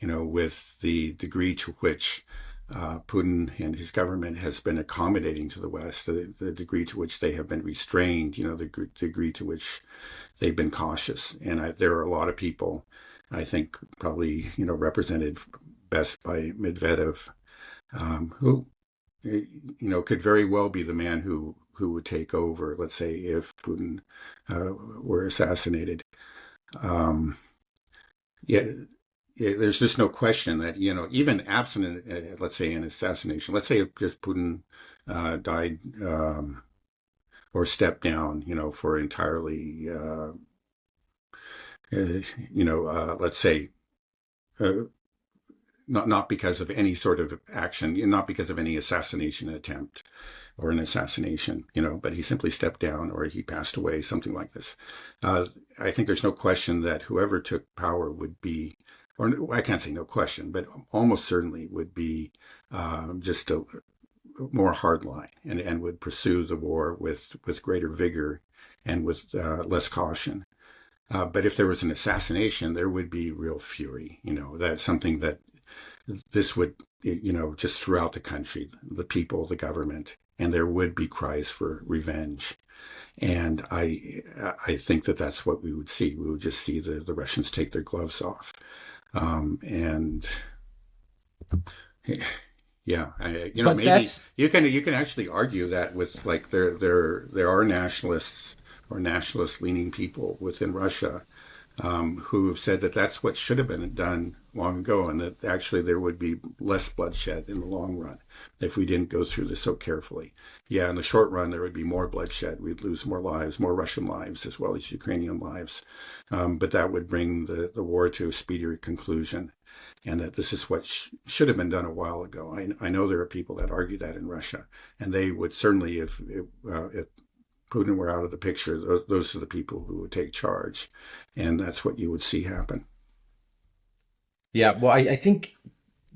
with the degree to which Putin and his government has been accommodating to the West, the degree to which they have been restrained, the degree to which they've been cautious. And there are a lot of people, I think, probably, represented best by Medvedev, who, could very well be the man who would take over, let's say, if Putin were assassinated. Um, yeah, there's just no question that, even absent, let's say, an assassination, let's say if just Putin died or stepped down, for entirely, let's say, uh, not because of any sort of action, not because of any assassination attempt or an assassination, but he simply stepped down or he passed away, something like this. I think there's no question that whoever took power would be, or I can't say no question, but almost certainly would be just a more hardline and would pursue the war with greater vigor and with less caution. But if there was an assassination, there would be real fury. That's something that this would, just throughout the country, the people, the government, and there would be cries for revenge. And I think that that's what we would see. We would just see the Russians take their gloves off. And yeah, But maybe that's you can actually argue that with like there are nationalists or nationalist leaning people within Russia who have said that that's what should have been done long ago, and that actually there would be less bloodshed in the long run if we didn't go through this so carefully. Yeah, in the short run, there would be more bloodshed. We'd lose more lives, more Russian lives, as well as Ukrainian lives. But that would bring the war to a speedier conclusion, and that this is what should have been done a while ago. I know there are people that argue that in Russia, and they would certainly, if Putin were out of the picture, those are the people who would take charge. And that's what you would see happen. Yeah, well, I think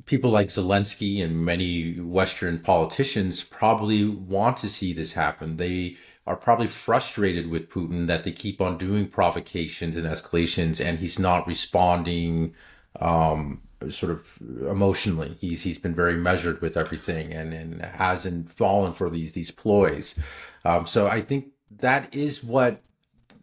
people like Zelensky and many Western politicians probably want to see this happen. They are probably frustrated with Putin that they keep on doing provocations and escalations, and he's not responding sort of emotionally. He's been very measured with everything and hasn't fallen for these ploys. So I think that is what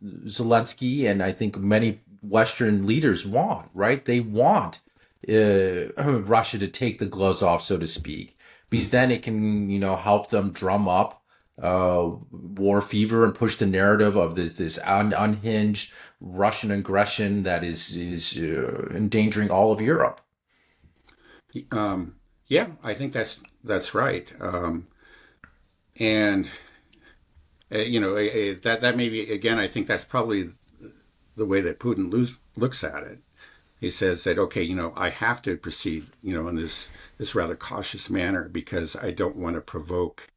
Zelensky and I think many Western leaders want, right? They want Russia to take the gloves off, so to speak, because then it can, help them drum up war fever and push the narrative of this unhinged Russian aggression that is endangering all of Europe. Yeah, I think that's right. And that may be, again, I think that's probably the way that Putin looks at it. He says that, okay, I have to proceed, in this rather cautious manner because I don't want to provoke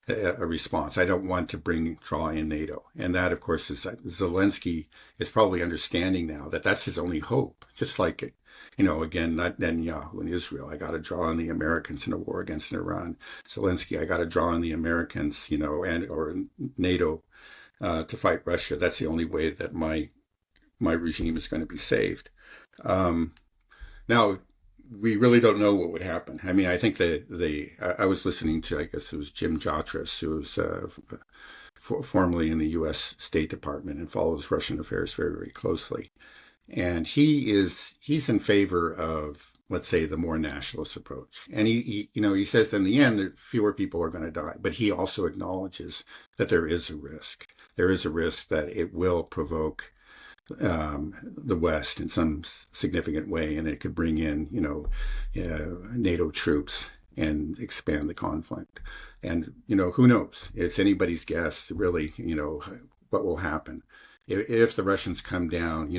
a response. I don't want to draw in NATO. And that, of course, is Zelensky is probably understanding now that that's his only hope. Just like, again, not Netanyahu in Israel. I got to draw on the Americans in a war against Iran. Zelensky, I got to draw on the Americans, or NATO to fight Russia. That's the only way that my regime is going to be saved. Now, we really don't know what would happen. I mean, I think I was listening to, I guess it was Jim Jotras, who was formerly in the U.S. State Department and follows Russian affairs very, very closely. And he's in favor of, let's say, the more nationalist approach. And he says in the end that fewer people are going to die, but he also acknowledges that there is a risk. There is a risk that it will provoke the West in some significant way, and it could bring in, NATO troops and expand the conflict. And, who knows? It's anybody's guess, really, what will happen. If the Russians come down,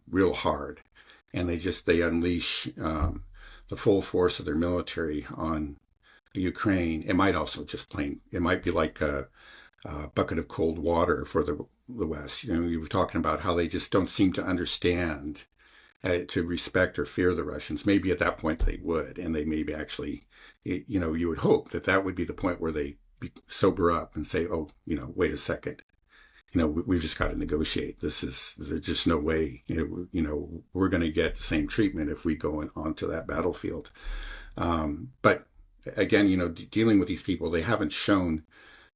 real hard, and they unleash the full force of their military on Ukraine, it might also it might be like a bucket of cold water for the West. You were talking about how they just don't seem to understand to respect or fear the Russians. Maybe at that point they would, and they maybe actually, you would hope that would be the point where they sober up and say, oh, wait a second. We've just got to negotiate. There's just no way, we're going to get the same treatment if we go onto that battlefield. But again, dealing with these people, they haven't shown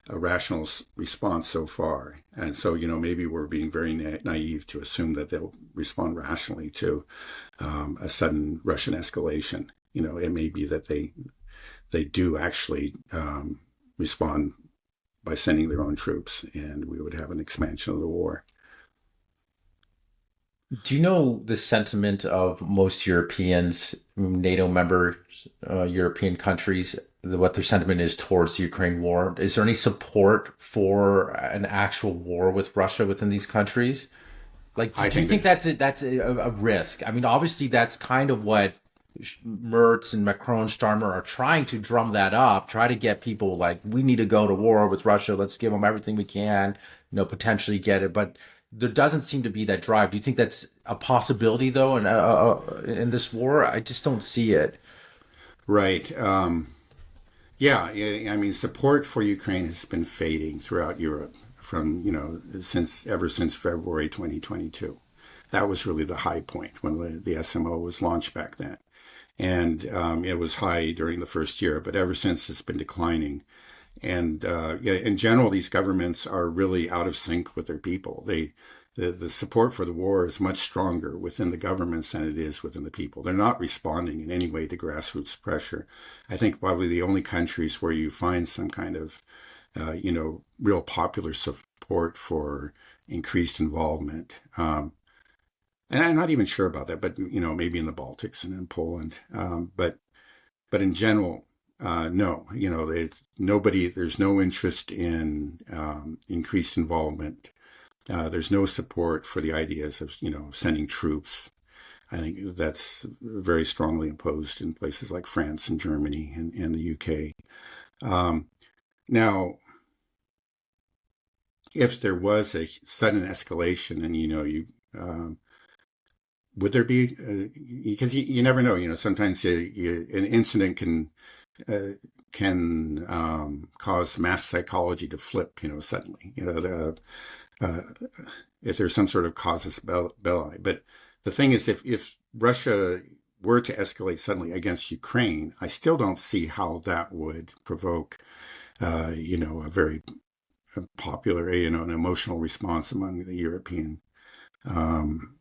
a rational response so far. And so, maybe we're being very naive to assume that they'll respond rationally to a sudden Russian escalation. It may be that they do actually respond by sending their own troops, and we would have an expansion of the war. Do you know the sentiment of most Europeans, NATO members, European countries, what their sentiment is towards the Ukraine war? Is there any support for an actual war with Russia within these countries? Like, I do you think think there's that's a risk? I mean, obviously, that's kind of what Mertz and Macron, Starmer are trying to drum that up, try to get people like, we need to go to war with Russia. Let's give them everything we can, potentially get it. But there doesn't seem to be that drive. Do you think that's a possibility, though, in this war? I just don't see it. right. Yeah, I mean, support for Ukraine has been fading throughout Europe from, since ever since February 2022. That was really the high point when the SMO was launched back then. And it was high during the first year, but ever since it's been declining. And yeah, in general, these governments are really out of sync with their people. The support for the war is much stronger within the governments than it is within the people. They're not responding in any way to grassroots pressure. I think probably the only countries where you find some kind of, real popular support for increased involvement. And I'm not even sure about that, but maybe in the Baltics and in Poland. But in general, no. There's no interest in increased involvement. There's no support for the ideas of sending troops. I think that's very strongly opposed in places like France and Germany and the UK. Now, if there was a sudden escalation, and would there be? Because you never know. Sometimes an incident can cause mass psychology to flip. Suddenly. Uh, if there's some sort of casus belli. But the thing is, if Russia were to escalate suddenly against Ukraine, I still don't see how that would provoke, a very popular, an emotional response among the European, um,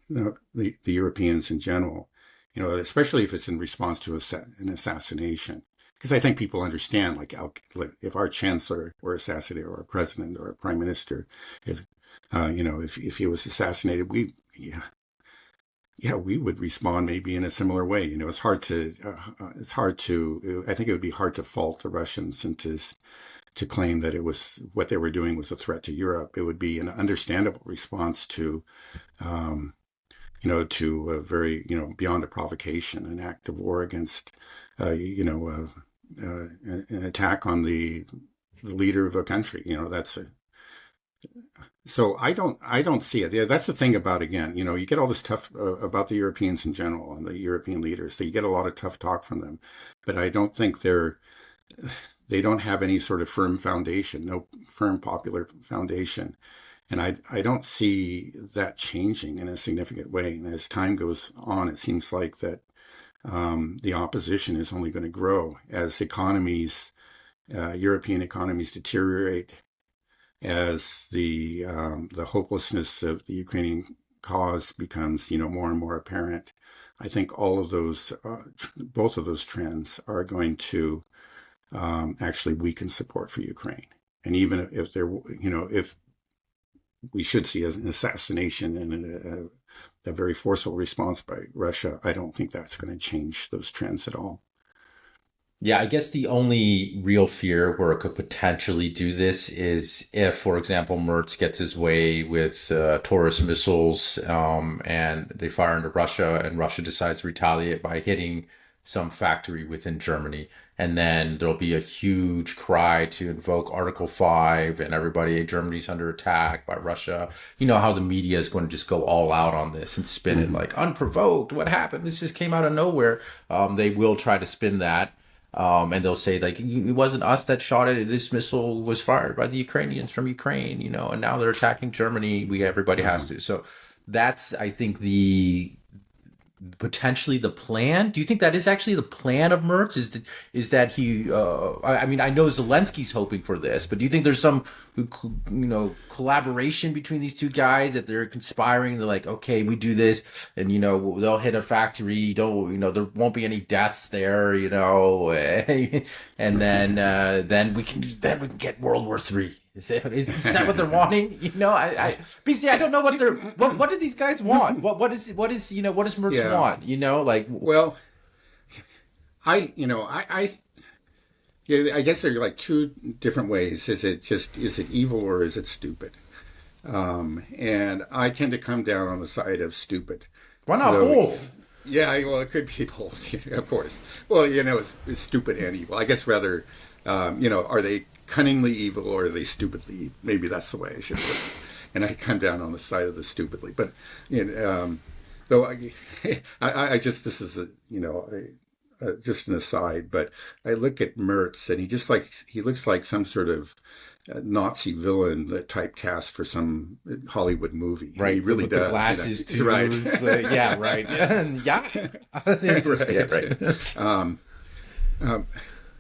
the Europeans in general. Especially if it's in response to an assassination. Because I think people understand, like if our chancellor were assassinated, or a president, or a prime minister, if he was assassinated, we would respond maybe in a similar way. It's hard to. I think it would be hard to fault the Russians and to claim that it was what they were doing was a threat to Europe. It would be an understandable response to. To a very, beyond a provocation, an act of war against, an attack on the leader of a country. So I don't see it. Yeah, that's the thing about, again, you get all this tough about the Europeans in general and the European leaders. So you get a lot of tough talk from them, but I don't think they don't have any sort of firm foundation, no firm popular foundation. And I don't see that changing in a significant way. And as time goes on, it seems like that the opposition is only going to grow as European economies deteriorate, as the hopelessness of the Ukrainian cause becomes more and more apparent. I think all of those, both of those trends, are going to actually weaken support for Ukraine. And even if we should see as an assassination and a very forceful response by Russia, I don't think that's going to change those trends at all. Yeah, I guess the only real fear where it could potentially do this is if, for example, Mertz gets his way with Taurus missiles, and they fire into Russia, and Russia decides to retaliate by hitting some factory within Germany. And then there'll be a huge cry to invoke Article 5, and everybody, "Hey, Germany's under attack by Russia." You know how the media is going to just go all out on this and spin it Mm-hmm. like unprovoked. What happened? This just came out of nowhere. They will try to spin that. And they'll say like it wasn't us that shot it. This missile was fired by the Ukrainians from Ukraine, and now they're attacking Germany. Everybody has Uh-huh. to. So that's, I think, the potentially the plan. Do you think that is actually the plan of Mertz? Is that he? I mean, I know Zelensky's hoping for this, but do you think there's some, collaboration between these two guys, that they're conspiring? They're like, okay, we do this, and they'll hit a factory. Don't there won't be any deaths there, and then we can get World War III. Is that what they're wanting? BC, I don't know what do these guys want? What is what does Mertz want? Well, I guess there are like two different ways. Is it evil or is it stupid? And I tend to come down on the side of stupid. Why not both? Yeah, well, it could be both, of course. Well, it's stupid and evil. I guess rather, are they cunningly evil or are they stupidly evil? Maybe that's the way I should put it. And I come down on the side of the stupidly. But, though I just, this is just an aside, but I look at Mertz and he looks like some sort of Nazi villain that typecast for some Hollywood movie. Right, he really does. The glasses, too. Right. Yeah, right. Right.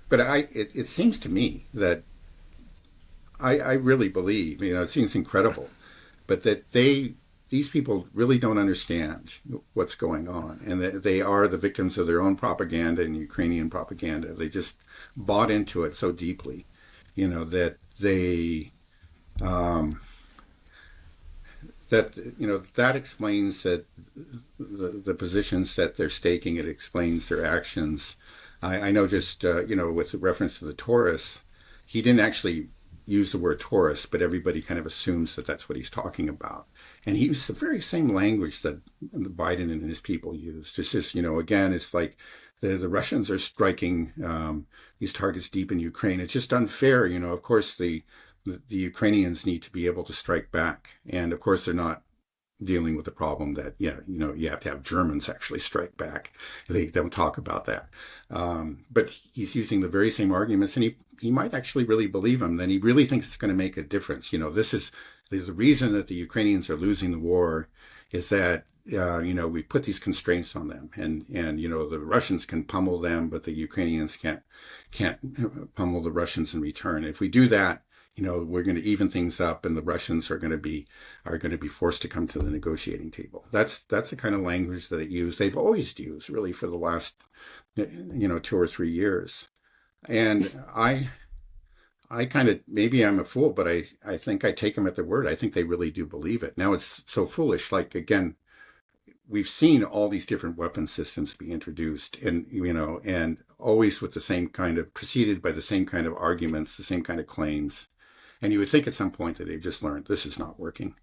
But it seems to me that I really believe, it seems incredible, but that these people really don't understand what's going on, and that they are the victims of their own propaganda and Ukrainian propaganda. They just bought into it so deeply, that they that explains that the positions that they're staking. It explains their actions. I know just with reference to the Taurus, he didn't actually use the word Taurus, but everybody kind of assumes that that's what he's talking about. And he used the very same language that Biden and his people used. It's just, again, it's like the Russians are striking these targets deep in Ukraine. It's just unfair. Of course, the Ukrainians need to be able to strike back. And of course, they're not dealing with the problem that, you have to have Germans actually strike back. They don't talk about that. But he's using the very same arguments, and he might actually really believe them. Then he really thinks it's going to make a difference. This is the reason that the Ukrainians are losing the war is that, we put these constraints on them, and the Russians can pummel them, but the Ukrainians can't pummel the Russians in return. If we do that, we're going to even things up, and the Russians are going to be forced to come to the negotiating table. That's the kind of language that they've always used really for the last 2 or 3 years. And I kind of, maybe I'm a fool, but I think I take them at their word. I think they really do believe it. Now it's so foolish. Like, again, we've seen all these different weapon systems be introduced, and and always with the same kind of, preceded by the same kind of arguments, the same kind of claims. And you would think at some point that they've just learned this is not working.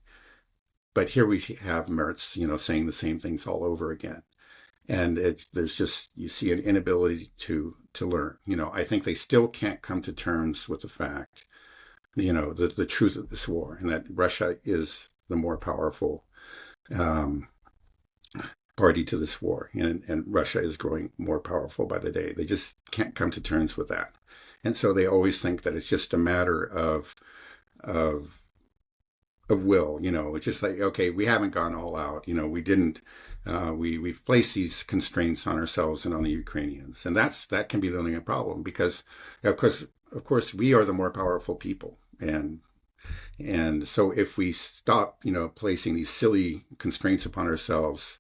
But here we have Mertz, saying the same things all over again. And there's just, you see an inability to learn. I think they still can't come to terms with the fact, the truth of this war, and that Russia is the more powerful party to this war, and Russia is growing more powerful by the day. They just can't come to terms with that. And so they always think that it's just a matter of will. It's just like, okay, we haven't gone all out. We didn't. We've placed these constraints on ourselves and on the Ukrainians, and that can be the only problem, because of course we are the more powerful people, and so if we stop placing these silly constraints upon ourselves,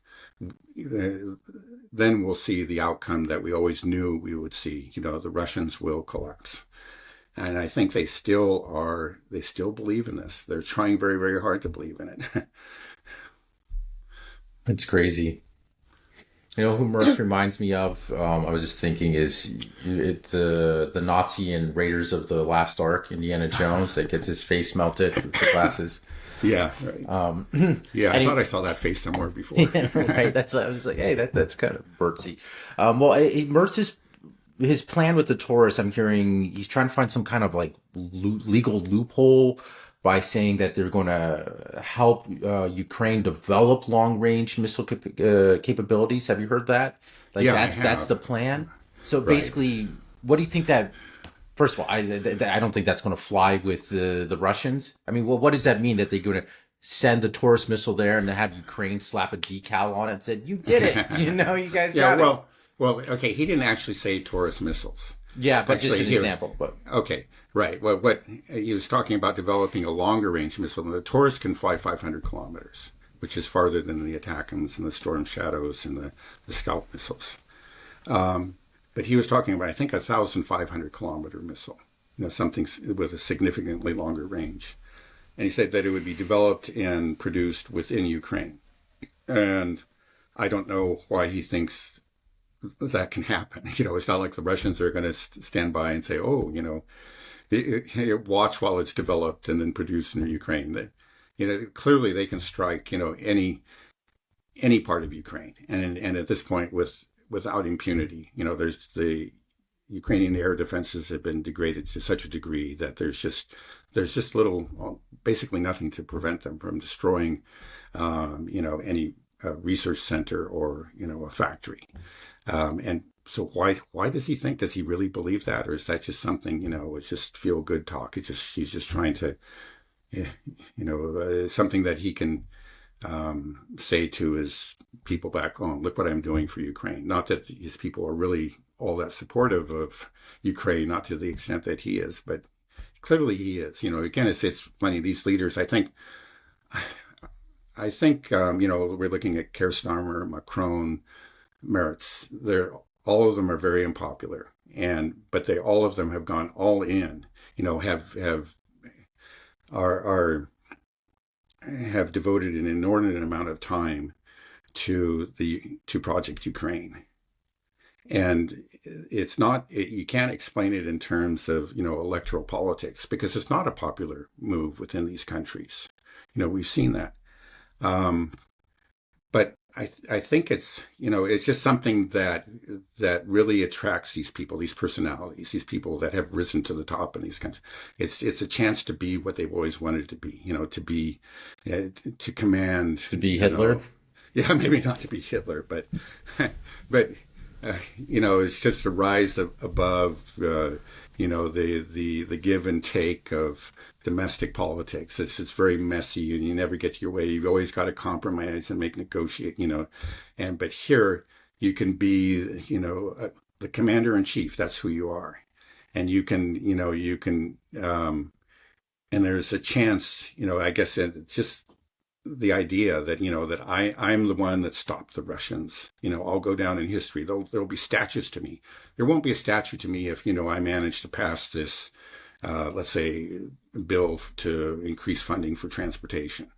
then we'll see the outcome that we always knew we would see. The Russians will collapse. And I think they still believe in this. They're trying very, very hard to believe in it. It's crazy. Who Mertz reminds me of, I was just thinking, is the Nazi in Raiders of the Lost Ark, Indiana Jones, that gets his face melted with the glasses. Yeah, right. I thought I saw that face somewhere before. Yeah, right. I was like, hey, that's kind of Mertzy. Mertz, his plan with the Taurus, I'm hearing he's trying to find some kind of like legal loophole by saying that they're going to help Ukraine develop long-range missile capabilities. Have you heard that? That's the plan. So basically, what do you think that? First of all, I don't think that's going to fly with the Russians. I mean, what does that mean, that they're going to send the Taurus missile there and then have Ukraine slap a decal on it and said, "You did it, you guys got it." Well, okay, he didn't actually say Taurus missiles. Yeah, but actually, just an example. But okay, right. Well, what he was talking about, developing a longer range missile. The Taurus can fly 500 kilometers, which is farther than the ATACMS and the Storm Shadows and the Scout missiles. But he was talking about, I think, 1,500 kilometer missile. something with a significantly longer range. And he said that it would be developed and produced within Ukraine. And I don't know why he thinks that can happen. It's not like the Russians are going to stand by and say, oh, watch while it's developed and then produced in Ukraine. Clearly they can strike, any part of Ukraine. And at this point, without impunity, there's the Ukrainian air defenses have been degraded to such a degree that there's just basically nothing to prevent them from destroying, any research center or a factory. And so why does he think? Does he really believe that, or is that just something it's just feel good talk? He's just trying to, something that he can say to his people back home, look what I'm doing for Ukraine. Not that his people are really all that supportive of Ukraine, not to the extent that he is, but clearly he is. Again, it's funny, these leaders, I think, we're looking at Keir Starmer, Macron, Mertz. All of them are very unpopular, but all of them have gone all in, have devoted an inordinate amount of time to Project Ukraine. And it's not, you can't explain it in terms of, electoral politics, because it's not a popular move within these countries. We've seen that. But I think it's, it's just something that really attracts these people, these personalities, these people that have risen to the top in these countries. It's a chance to be what they've always wanted to be, to be, to command. To be Hitler? Yeah, maybe not to be Hitler, but it's just a rise above, the give and take of domestic politics. It's just very messy, and you never get your way. You've always got to compromise and negotiate, but here you can be, the commander in chief. That's who you are. And you can, and there's a chance, I guess it's just the idea that, that I'm the one that stopped the Russians. I'll go down in history. There'll be statues to me. There won't be a statue to me if, I manage to pass this, let's say, bill to increase funding for transportation.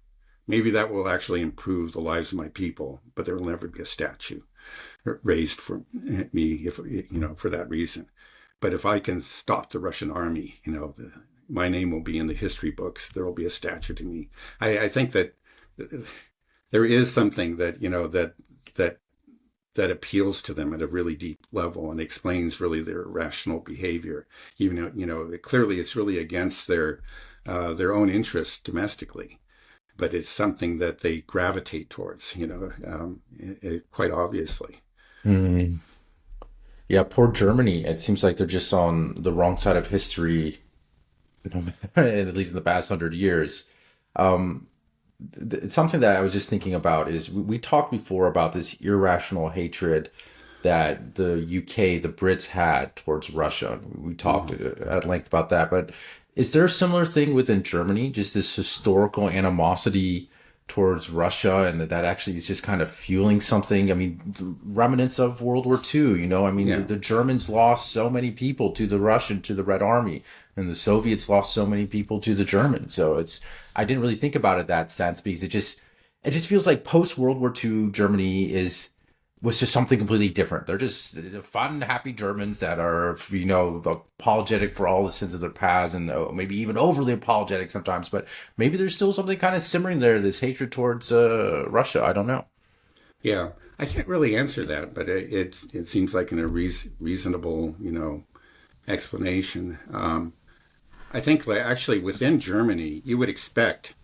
Maybe that will actually improve the lives of my people, but there will never be a statue raised for me if, for that reason. But if I can stop the Russian army, my name will be in the history books. There will be a statue to me. I think that there is something that that appeals to them at a really deep level and explains really their irrational behavior. Even though clearly it's really against their own interests domestically, but it's something that they gravitate towards. Quite obviously. Mm. Yeah, poor Germany. It seems like they're just on the wrong side of history, at least in the past 100 years. It's something that I was just thinking about is we talked before about this irrational hatred that the UK, the Brits had towards Russia. We talked at length about that, but is there a similar thing within Germany? Just this historical animosity towards Russia, and that actually is just kind of fueling something. I mean, remnants of World War II, the Germans lost so many people to the Red Army, and the Soviets lost so many people to the Germans. So I didn't really think about it that sense, because it just feels like post World War II Germany was just something completely different. They're just fun, happy Germans that are, apologetic for all the sins of their past, and maybe even overly apologetic sometimes. But maybe there's still something kind of simmering there, this hatred towards Russia. I don't know. Yeah, I can't really answer that, but it seems like a reasonable, explanation. I think actually within Germany, you would expect,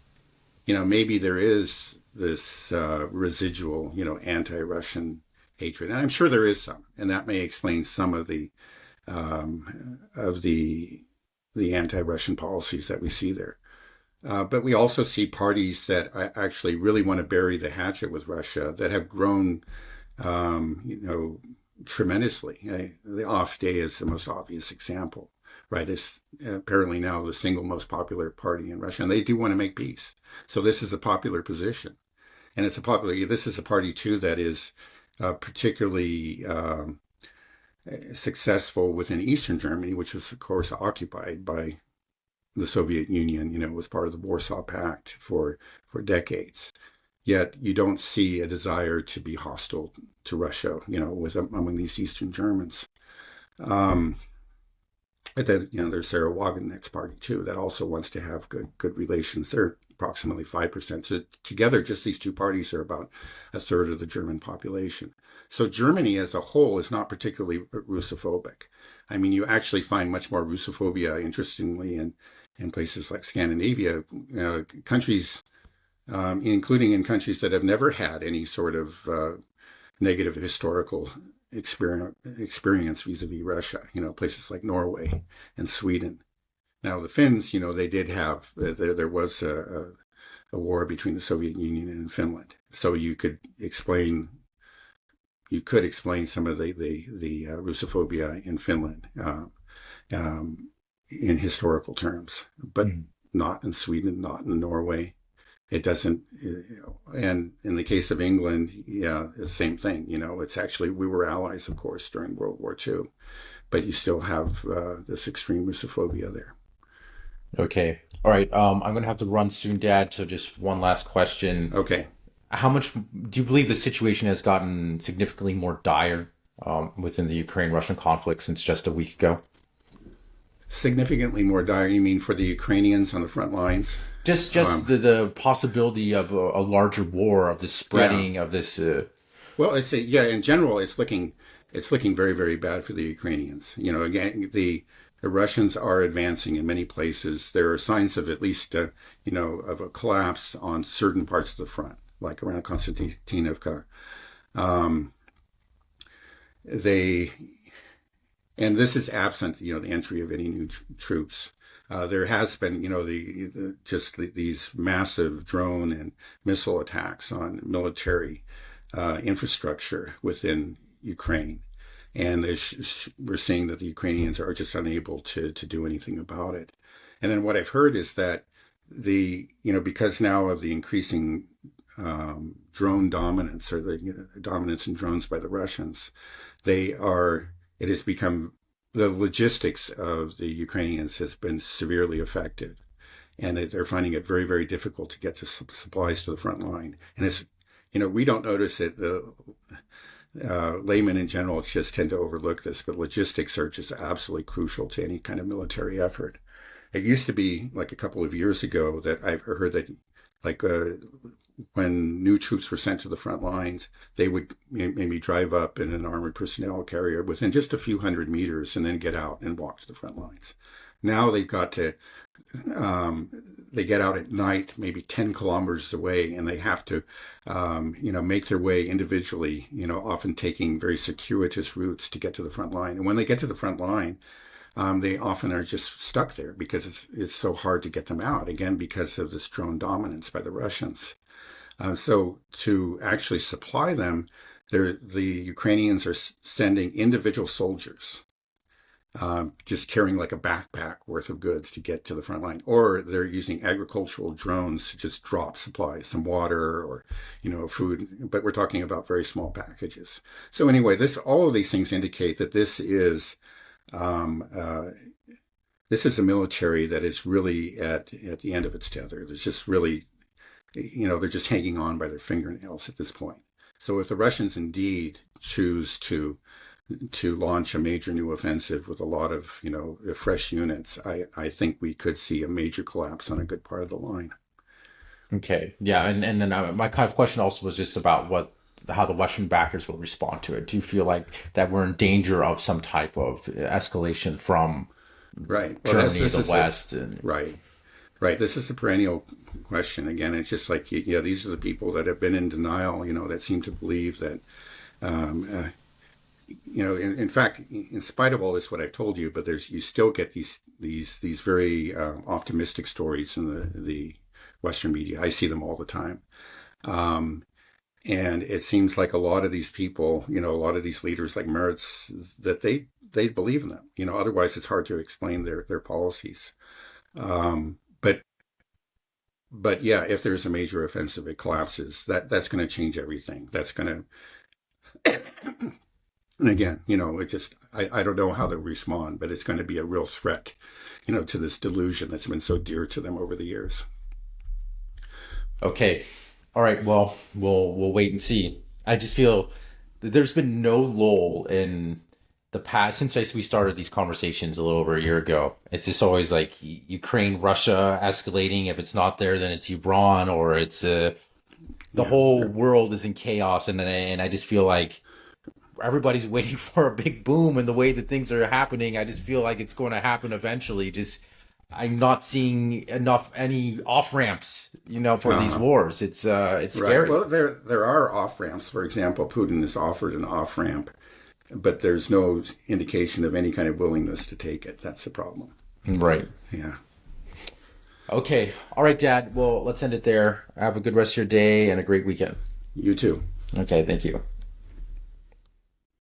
maybe there is this residual, anti-Russian hatred, and I'm sure there is some, and that may explain some of the anti-Russian policies that we see there. But we also see parties that actually really want to bury the hatchet with Russia that have grown, tremendously. The AfD is the most obvious example, right? It's apparently now the single most popular party in Russia, and they do want to make peace. So this is a popular position. And this is a party too that is particularly successful within Eastern Germany, which was, of course, occupied by the Soviet Union, was part of the Warsaw Pact for decades. Yet you don't see a desire to be hostile to Russia, among these Eastern Germans. But then, there's Sarah Wagenknecht's party too that also wants to have good relations. They're approximately 5%. So together, just these two parties are about a third of the German population. So Germany as a whole is not particularly Russophobic. I mean, you actually find much more Russophobia, interestingly, in places like Scandinavia, countries, including in countries that have never had any sort of negative historical experience vis-a-vis Russia, places like Norway and Sweden. Now, the Finns, they did have, there was a war between the Soviet Union and Finland. So you could explain some of the Russophobia in Finland in historical terms, but not in Sweden, not in Norway. It doesn't, and in the case of England, the same thing. It's actually, we were allies, of course, during World War II, but you still have this extreme Russophobia there. Okay. All right. I'm going to have to run soon, Dad. So just one last question. Okay. How much do you believe the situation has gotten significantly more dire within the Ukraine-Russian conflict since just a week ago? Significantly more dire, you mean for the Ukrainians on the front lines? Just the possibility of a larger war, of the spreading of this. Well, in general, it's looking very, very bad for the Ukrainians. Again, the Russians are advancing in many places. There are signs of at least, of a collapse on certain parts of the front, like around Konstantinovka. And this is absent, the entry of any new troops. There has been, these massive drone and missile attacks on military infrastructure within Ukraine. And we're seeing that the Ukrainians are just unable to do anything about it. And then what I've heard is that because now of the increasing drone dominance, or the dominance in drones by the Russians, it has become, the logistics of the Ukrainians has been severely affected, and they're finding it very, very difficult to get to supplies to the front line. And it's, we don't notice it. The laymen in general just tend to overlook this, but logistics are just absolutely crucial to any kind of military effort. It used to be, like a couple of years ago, that I've heard that, when new troops were sent to the front lines, they would maybe drive up in an armored personnel carrier within just a few hundred meters and then get out and walk to the front lines. Now they've got to, they get out at night, maybe 10 kilometers away, and they have to, make their way individually, often taking very circuitous routes to get to the front line. And when they get to the front line, they often are just stuck there because it's so hard to get them out, again, because of this drone dominance by the Russians. So to actually supply them, the Ukrainians are sending individual soldiers, just carrying like a backpack worth of goods to get to the front line, or they're using agricultural drones to just drop supplies, some water or, food, but we're talking about very small packages. So anyway, all of these things indicate that this is a military that is really at the end of its tether. There's just really, they're just hanging on by their fingernails at this point. So if the Russians indeed choose to launch a major new offensive with a lot of, fresh units, I think we could see a major collapse on a good part of the line. Okay. Yeah. And then my kind of question also was just about how the Western backers will respond to it. Do you feel like that we're in danger of some type of escalation from Germany, the West? Right. This is a perennial question. Again, it's just like, these are the people that have been in denial, that seem to believe that, in fact, in spite of all this, what I've told you, but you still get these very optimistic stories in the Western media. I see them all the time. And it seems like a lot of these people, a lot of these leaders like Mertz, that they believe in them. Otherwise it's hard to explain their policies. But yeah, if there's a major offensive, it collapses. That's going to change everything. That's going to And again, I don't know how they'll respond, but it's going to be a real threat, to this delusion that's been so dear to them over the years. Okay. All right. Well, we'll wait and see. I just feel that there's been no lull in the past since we started these conversations a little over a year ago. It's just always like Ukraine, Russia escalating. If it's not there, then it's Iran, or it's the whole world is in chaos. And I just feel like everybody's waiting for a big boom, and the way that things are happening, I just feel like it's going to happen eventually. Just I'm not seeing any off ramps, for these wars. It's scary. Right. Well, there are off ramps. For example, Putin has offered an off ramp, but there's no indication of any kind of willingness to take it. That's the problem. Right. Yeah. Okay. All right, Dad. Well, let's end it there. Have a good rest of your day and a great weekend. You too. Okay. Thank you.